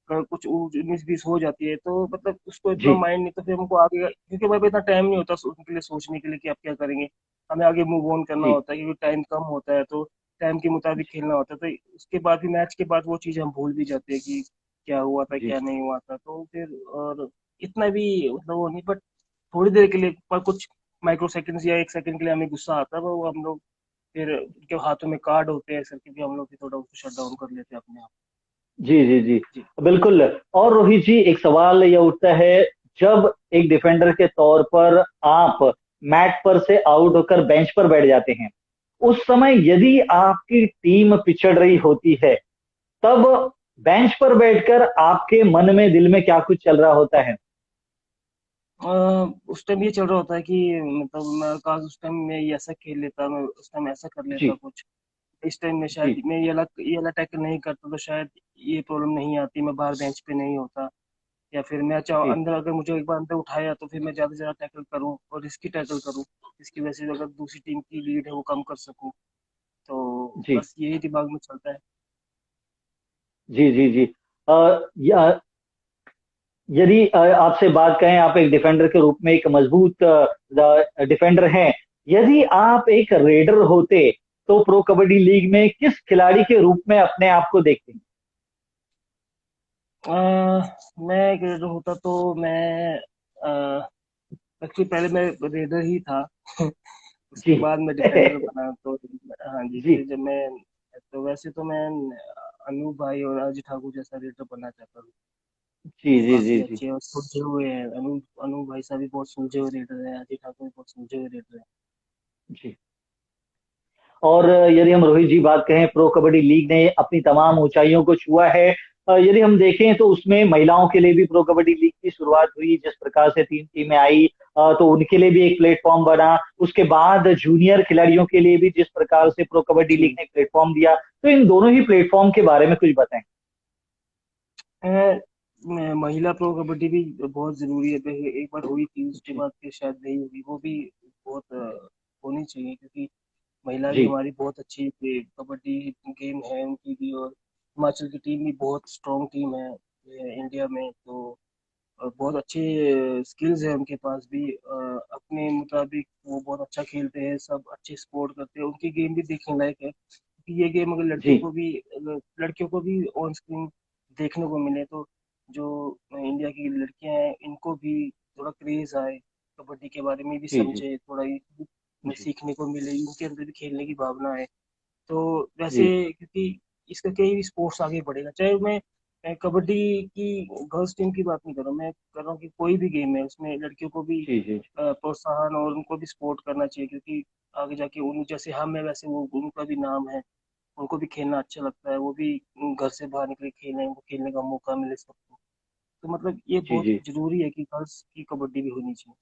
कुछ 19-20 हो जाती है, तो मतलब उसको इतना जी माइंड नहीं, तो फिर हमको आगे, क्योंकि भाई इतना टाइम नहीं होता उनके लिए सोचने के लिए कि आप क्या करेंगे, हमें आगे मूव ऑन करना जी होता है, क्योंकि टाइम कम होता है, तो टाइम के मुताबिक खेलना होता है। तो उसके बाद भी, मैच के बाद वो चीज़ हम भूल भी जाते हैं कि क्या हुआ था जी क्या नहीं हुआ था। तो फिर और इतना भी मतलब वो नहीं, बट थोड़ी देर के लिए, पर कुछ माइक्रो सेकंड्स या 1 सेकंड के लिए हमें गुस्सा आता है, वो हम लोग फिर उनके हाथों में कार्ड होते हैं सर के, भी हम लोग फिर थोड़ा उसको शट डाउन कर लेते हैं अपने आप। जी जी जी जी। बिल्कुल। और रोहित जी, एक सवाल यह उठता है, जब एक डिफेंडर के तौर पर आप मैट पर से आउट होकर बेंच पर बैठ जाते हैं, उस समय यदि आपकी टीम पिछड़ रही होती है, तब बेंच पर बैठकर आपके मन में, दिल में क्या कुछ चल रहा होता है? अ, उस टाइम ये चल रहा होता है कि मतलब मैं काश उस टाइम मैं ये ऐसा खेल लेता, मैं उस टाइम ऐसा कर लेता जी कुछ, इस टाइम में शायद जी मैं ये वाला टैकल नहीं करता, तो शायद ये प्रॉब्लम नहीं आती, मैं बाहर बेंच पे नहीं होता। या फिर मैं चाहूँ जी अंदर, अगर मुझे एक बार अंदर उठाया तो फिर मैं ज्यादा से ज्यादा टैकल करूँ और रिस्की टैकल करूँ, इसकी वजह से अगर दूसरी टीम की लीड है वो कम कर सकूँ। तो जी बस यही दिमाग में चलता है। जी जी जी। यदि आपसे बात करें, आप एक डिफेंडर के रूप में एक मजबूत डिफेंडर हैं। यदि आप एक रेडर होते तो प्रो कबड्डी लीग में किस खिलाड़ी के रूप में अपने आप को देखते हैं? अ, मैं एक रेडर होता तो मैं एक्चुअली पहले मैं रेडर ही था। उसके जी बाद मैं डिफेंडर बना तो हाँ जी, जी फिर जब मैं तो वैसे तो मैं अनूप भाई और अजय ठाकुर जैसा रेडर बनना चाहता हूँ। जी वो जी जी काफी जी अच्छे और सुलझे हुए हैं। अनूप अनूप भाई साहब भी बहुत सुलझे हुए रेडर हैं, अजय ठाकुर भी बहुत सुलझे हुए रेडर हैं। जी। और यदि हम रोहित जी बात करें, प्रो कबड्डी लीग ने अपनी तमाम ऊंचाइयों को छुआ है। यदि हम देखें तो उसमें महिलाओं के लिए भी प्रो कबड्डी लीग की शुरुआत हुई, जिस प्रकार से 3 टीमें आई, तो उनके लिए भी एक प्लेटफॉर्म बना। उसके बाद जूनियर खिलाड़ियों के लिए भी जिस प्रकार से प्रो कबड्डी लीग जी। ने एक प्लेटफॉर्म दिया, तो इन दोनों ही प्लेटफॉर्म के बारे में कुछ बताएं। अ, महिला प्रो कबड्डी भी बहुत जरूरी है। पहले एक बार हुई थी, उसके जी बाद फिर शायद नहीं हुई। वो भी बहुत होनी चाहिए, क्योंकि महिला भी जी हमारी बहुत अच्छी कबड्डी गेम है उनकी भी। और हिमाचल की टीम भी बहुत स्ट्रॉन्ग टीम है इंडिया में। तो बहुत अच्छे स्किल्स है उनके पास भी। अपने मुताबिक वो बहुत अच्छा खेलते हैं, सब अच्छे सपोर्ट करते हैं। उनकी गेम भी देखने लायक है, क्योंकि ये गेम जी अगर लड़कियों को भी ऑन स्क्रीन देखने को मिले तो जो इंडिया की लड़कियां हैं इनको भी थोड़ा क्रेज आए, कबड्डी के बारे में भी जी जी समझे, थोड़ा जी सीखने को मिले, इनके अंदर भी खेलने की भावना है। तो वैसे, जी क्योंकि इसका कई भी स्पोर्ट्स आगे बढ़ेगा, चाहे मैं कबड्डी की गर्ल्स टीम की बात नहीं कर रहा हूँ, मैं कर रहा हूँ कि कोई भी गेम है उसमें लड़कियों को भी जी जी प्रोत्साहन और उनको भी सपोर्ट करना चाहिए। क्योंकि आगे जाके उन जैसे हम है वैसे वो उनका भी नाम है, उनको भी खेलना अच्छा लगता है, वो भी घर से बाहर निकले खेलें, उनको खेलने का मौका मिले सबको। तो मतलब ये जी बहुत जी जरूरी है कि गर्ल्स की कबड्डी भी होनी चाहिए।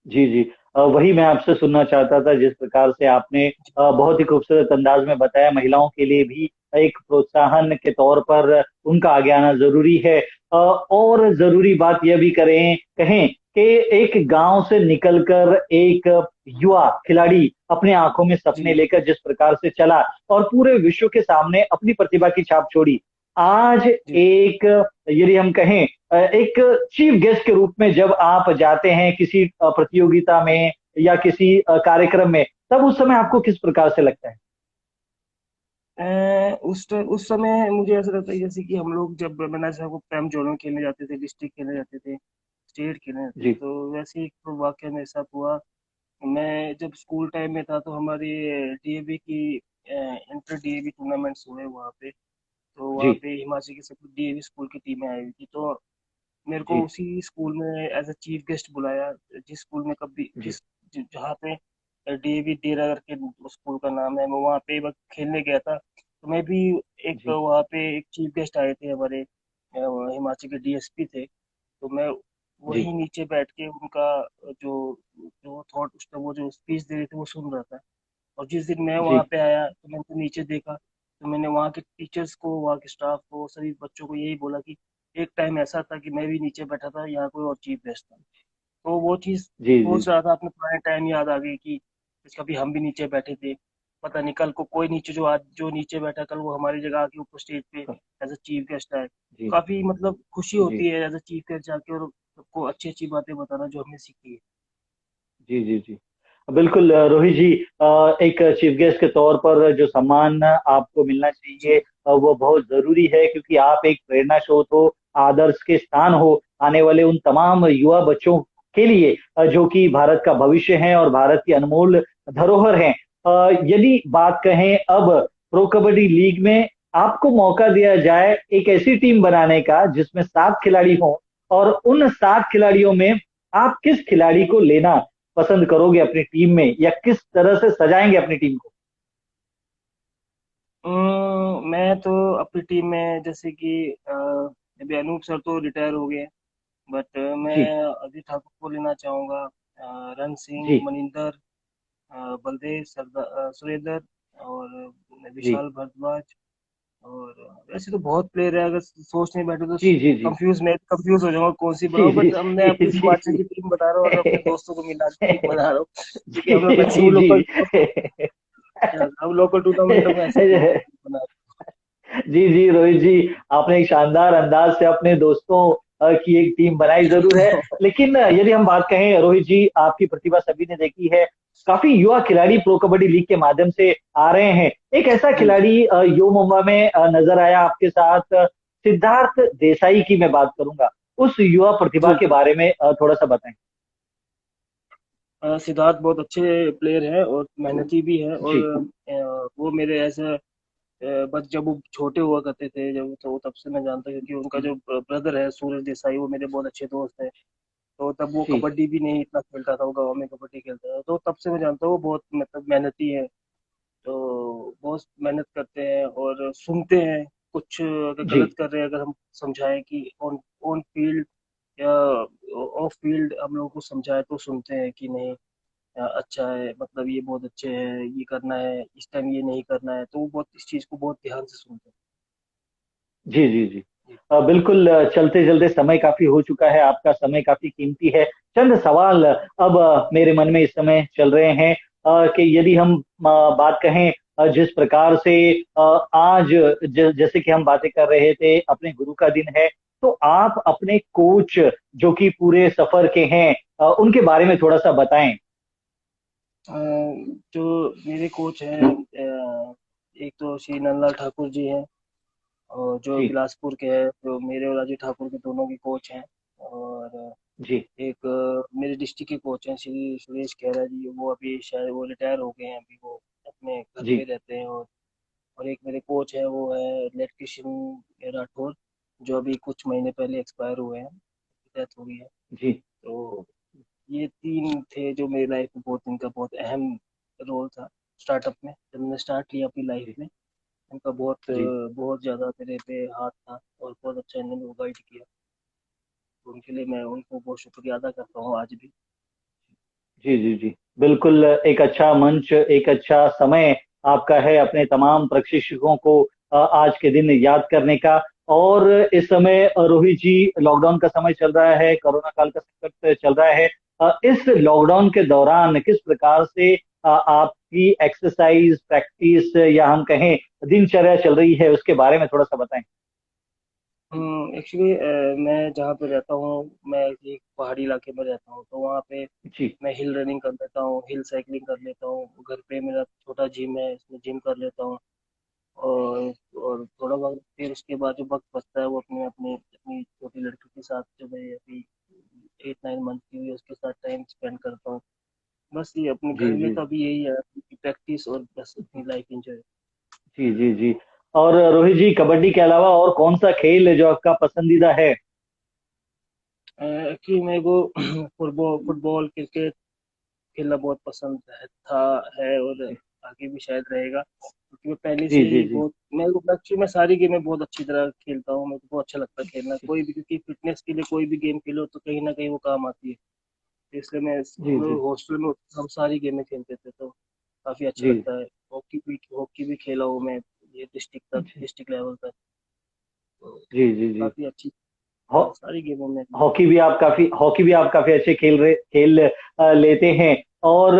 जी जी। वही मैं आपसे सुनना चाहता था, जिस प्रकार से आपने बहुत ही खूबसूरत अंदाज में बताया, महिलाओं के लिए भी एक प्रोत्साहन के तौर पर उनका आगे आना जरूरी है। और जरूरी बात यह भी कहें कि एक गांव से निकलकर एक युवा खिलाड़ी अपने आंखों में सपने जी लेकर जिस प्रकार से चला और पूरे विश्व के सामने अपनी प्रतिभा की छाप छोड़ी, आज जी। एक, यदि हम कहें, एक चीफ गेस्ट के रूप में जब आप जाते हैं किसी प्रतियोगिता में या किसी कार्यक्रम में, तब उस समय आपको किस प्रकार से लगता है? उस समय मुझे ऐसा लगता है जैसे कि हम लोग जब मैंने जैसे आपको पैम जोनल खेलने जाते थे, डिस्ट्रिक्ट खेलने जाते थे, स्टेट खेलने जाते थे, जी तो वैसे एक तो वाक्य मेरे साथ हुआ। मैं जब स्कूल टाइम में था तो हमारी डीएवी की इंटर डीएवी टूर्नामेंट्स हुए वहाँ पे। तो जी वहाँ पे हिमाचल की सब डीएवी स्कूल की टीमें आई हुई थी। तो मेरे को जी उसी स्कूल में एज अ चीफ गेस्ट बुलाया, जिस स्कूल में कभी जी जहाँ पे डीएवी डेरा करके स्कूल का नाम है, मैं वहाँ पे एक बार खेलने गया था। तो मैं भी एक जी वहाँ पे एक चीफ गेस्ट आए थे हमारे, हिमाचल के डीएसपी थे। तो मैं जी वहीं नीचे बैठ के उनका जो जो थॉट उसका वो जो स्पीच दे रहे थे वो सुन रहा था। और जिस दिन मैं जी वहाँ पे आया तो मैंने तो नीचे देखा, तो मैंने वहाँ के टीचर्स को, वहाँ के स्टाफ को, सभी बच्चों को यही बोला कि एक टाइम ऐसा था कि मैं भी नीचे बैठा था, यहाँ कोई और चीफ गेस्ट था। तो वो चीज़ जी जी सोच रहा था, अपने पुराने टाइम याद आ गई कि कभी हम भी नीचे बैठे थे। पता नहीं कल को कोई नीचे जो आज जो नीचे बैठा, कल वो हमारी जगह आके ऊपर स्टेज पे एज अ चीफ गेस्ट आए। जी काफी मतलब खुशी जी होती है एज अ चीफ गेस्ट जाके और सबको अच्छी अच्छी बातें बताना जो हमने सीखी है। जी जी जी। बिल्कुल रोहित जी, एक चीफ गेस्ट के तौर पर जो सम्मान आपको मिलना चाहिए, जी वो बहुत जरूरी है, क्योंकि आप एक प्रेरणा स्रोत हो, आदर्श के स्थान हो आने वाले उन तमाम युवा बच्चों के लिए, जो कि भारत का भविष्य है और भारत की अनमोल धरोहर है। यदि बात कहें अब प्रो कबड्डी लीग में, आपको मौका दिया जाए एक ऐसी टीम बनाने का जिसमें 7 खिलाड़ी हों, और उन 7 खिलाड़ियों में आप किस खिलाड़ी को लेना पसंद करोगे अपनी टीम में, या किस तरह से सजाएंगे अपनी टीम को? मैं तो अपनी टीम में जैसे कि अभी अनूप सर तो रिटायर हो गए, बट मैं जी अजय ठाकुर को लेना चाहूँगा, रण सिंह, जी मनिंदर, बलदेव सरदार, सुरेंद्र और जी विशाल भारद्वाज। और वैसे तो बहुत प्लेयर है, अगर सोचने बैठे तो जी जी जी कंफ्यूज हो जाऊंगा कौन सी जी बनाऊं। जी बट अब मैं अपनी जी हिमाचल की टीम बता रहा हूँ और अपने दोस्तों को मिला के टीम बना रहा हूँ, क्योंकि हम लोग जी मैक्सिमम जी लोकल जी हम लोकल टूर्नामेंटों में ऐसी टीम बना रहे हैं। जी जी रोहित जी, आपने एक शानदार अंदाज से अपने दोस्तों की एक टीम बनाई जरूर है। लेकिन यदि हम बात कहें रोहित जी, आपकी प्रतिभा सभी ने देखी है। काफी युवा खिलाड़ी प्रो कबड्डी लीग के माध्यम से आ रहे हैं। एक ऐसा जी। खिलाड़ी यो मुंबा में नजर आया आपके साथ, सिद्धार्थ देसाई की मैं बात करूंगा। उस युवा प्रतिभा जी के जी। बारे में थोड़ा सा बताएं। सिद्धार्थ बहुत अच्छे प्लेयर है और मेहनती भी है, और जी वो मेरे ऐसे बस जब वो छोटे हुआ करते थे, जब तो तब से मैं जानता हूँ, क्योंकि उनका जो ब्रदर है सूरज देसाई, वो मेरे बहुत अच्छे दोस्त है। तो तब वो जी कबड्डी भी नहीं इतना खेलता था, वो गाँव में कबड्डी खेलता था, तो तब से मैं जानता हूँ वो बहुत मतलब मेहनती है। तो बहुत मेहनत करते हैं और सुनते हैं। कुछ अगर जी गलत कर रहे हैं, अगर हम समझाएं कि ऑन ऑन फील्ड या ऑफ फील्ड हम लोगों को समझाए, तो सुनते हैं कि नहीं, अच्छा है, मतलब ये बहुत अच्छे है, ये करना है, इस टाइम ये नहीं करना है, तो वो बहुत इस चीज को बहुत ध्यान से सुनते जी जी जी। हैं। बिल्कुल, चलते चलते समय काफी हो चुका है, आपका समय काफी कीमती है। चंद सवाल अब मेरे मन में इस समय चल रहे हैं, कि यदि हम बात कहें, जिस प्रकार से आज जैसे कि हम बातें कर रहे थे, अपने गुरु का दिन है, तो आप अपने कोच जो कि पूरे सफर के हैं, उनके बारे में थोड़ा सा बताएं। अ, जो मेरे कोच हैं, एक तो श्री नंदलाल ठाकुर जी हैं, और जो जी बिलासपुर के हैं, जो मेरे और राजू ठाकुर के दोनों के कोच हैं। और जी एक मेरे डिस्ट्रिक्ट के कोच हैं श्री सुरेश खेरा जी, वो अभी शायद वो रिटायर हो गए हैं, अभी वो अपने घर पे जी रहते हैं। और एक मेरे कोच है, वो है इलेक्ट्रिशियन राठौर, जो अभी कुछ महीने पहले एक्सपायर हुए हैं, डेथ हो गई है। जी तो ये तीन थे जो मेरी लाइफ में बहुत, इनका बहुत अहम रोल था स्टार्टअप में, जब मैंने स्टार्ट किया अपनी लाइफ जी में। उनका बहुत जी बहुत ज़्यादा मेरे पे हाथ था, और बहुत अच्छा इन्होंने वो गाइड किया। तो उनके लिए मैं उनको बहुत शुक्रिया अदा करता हूँ आज भी। जी जी जी। बिल्कुल, एक अच्छा मंच, एक अच्छा समय आपका है अपने तमाम प्रशिक्षकों को आज के दिन याद करने का। और इस समय रोहित जी, लॉकडाउन का समय चल रहा है, कोरोना काल का संकट चल रहा है। इस लॉकडाउन के दौरान किस प्रकार से आपकी एक्सरसाइज प्रैक्टिस, या हम कहें दिनचर्या चल रही है, उसके बारे में थोड़ा सा बताएं। एक्चुअली मैं जहाँ पे रहता हूँ, मैं एक पहाड़ी इलाके में रहता हूँ, तो वहाँ पे जी मैं हिल रनिंग कर लेता हूँ, हिल साइकिलिंग कर लेता हूँ, घर पे मेरा छोटा जिम है, इसमें जिम कर लेता हूँ। और और थोड़ा वक्त, फिर उसके बाद जो वक्त बचता है वो अपने अपने अपनी छोटी लड़की के साथ, जो मैं अभी 8-9 मंथ की हुई है, उसके साथ टाइम स्पेंड करता हूँ। बस ये अपने जी घर में जी तो अभी यही है कि प्रैक्टिस और बस अपनी लाइफ एंजॉय। जी जी जी। और रोहित जी, कबड्डी के अलावा और कौन सा खेल है जो आपका पसंदीदा है? एक्चुअली मेरे को फुटबॉल फुटबॉल क्रिकेट खेलना बहुत पसंद था, है, और जी आगे भी शायद रहेगा, क्योंकि मैं पहले से जी जी ही जी बहुत, मैं एक्चुअली मैं सारी गेमें बहुत अच्छी तरह खेलता हूँ, मेरे को बहुत अच्छा लगता है खेलना कोई भी, क्योंकि फिटनेस के लिए कोई भी गेम खेलो तो कहीं ना कहीं वो काम आती है। तो इसलिए मैं, जी हम जी लोग हॉस्टल में हम सारी गेमें खेलते थे, तो काफी अच्छा जी लगता है। हॉकी भी खेला हूँ मैं, ये जी डिस्ट्रिक्ट लेवल तक। तो जी जी जी। काफी अच्छी, हॉ- सारी गेमों में। हॉकी भी आप काफी अच्छे खेल लेते हैं। और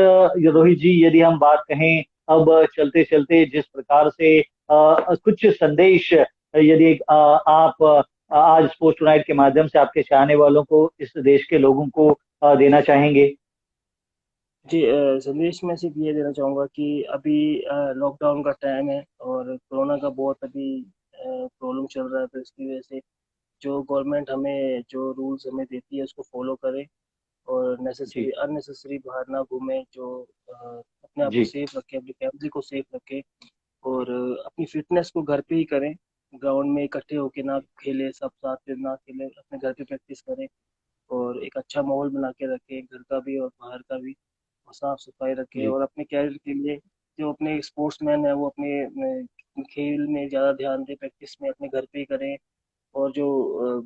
रोहित जी, यदि हम बात कहें, अब चलते चलते जिस प्रकार से कुछ संदेश, यदि आप आज स्पोर्ट्स टुनाइट के माध्यम से आपके चाहने वालों को, इस देश के लोगों को देना चाहेंगे। जी, संदेश में सिर्फ ये देना चाहूँगा कि अभी लॉकडाउन का टाइम है, और कोरोना का बहुत अभी प्रॉब्लम चल रहा है, तो इसकी वजह से जो गवर्नमेंट हमें जो रूल्स हमें देती है उसको फॉलो करें, और नेसेसरी जी अननेसेसरी बाहर ना घूमें, जो अपने आप को जी सेफ रखें, अपनी फैमिली को सेफ रखें, और अपनी फिटनेस को घर पे ही करें। ग्राउंड में इकट्ठे होके ना खेले, सब साथ में ना खेले, अपने घर पे प्रैक्टिस करें, और एक अच्छा माहौल बना के रखें, घर का भी और बाहर का भी, और साफ सफाई रखें, जी और अपने कैरियर के लिए, जो अपने स्पोर्ट्समैन है वो अपने खेल में ज़्यादा ध्यान दें, प्रैक्टिस में अपने घर पे ही करें। और जो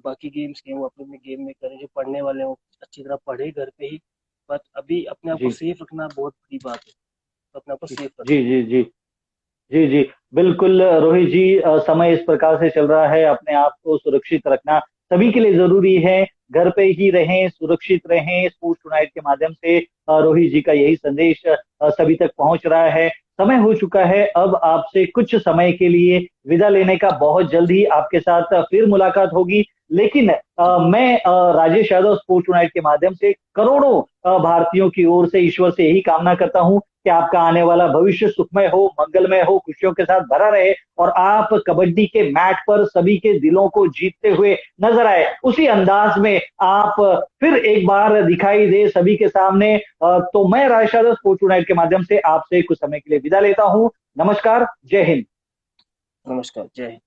बाकी गेम्स के हैं वो अपने अपने गेम में करें, जो पढ़ने वाले हैं वो अच्छी तरह पढ़े घर पे ही। बट अभी अपने आप को जी सेफ रखना बहुत बड़ी बात है, तो अपने आप को जी सेफ जी रखें। जी जी जी जी। बिल्कुल रोहित जी, समय इस प्रकार से चल रहा है, अपने आप को सुरक्षित रखना सभी के लिए जरूरी है। घर पे ही रहें, सुरक्षित रहें। स्पोर्ट्स टुनाइट के माध्यम से रोहित जी का यही संदेश सभी तक पहुंच रहा है। समय हो चुका है। अब आपसे कुछ समय के लिए विदा लेने का, बहुत जल्द ही आपके साथ फिर मुलाकात होगी। लेकिन मैं राजेश यादव स्पोर्ट्स टुनाइट के माध्यम से करोड़ों भारतीयों की ओर से ईश्वर से यही कामना करता हूं कि आपका आने वाला भविष्य सुखमय हो, मंगलमय हो, खुशियों के साथ भरा रहे और आप कबड्डी के मैट पर सभी के दिलों को जीतते हुए नजर आए। उसी अंदाज में आप फिर एक बार दिखाई दे सभी के सामने। तो मैं राजेश यादव स्पोर्ट्स टुनाइट के माध्यम से आपसे कुछ समय के लिए विदा लेता हूं। नमस्कार, जय हिंद। नमस्कार, जय हिंद।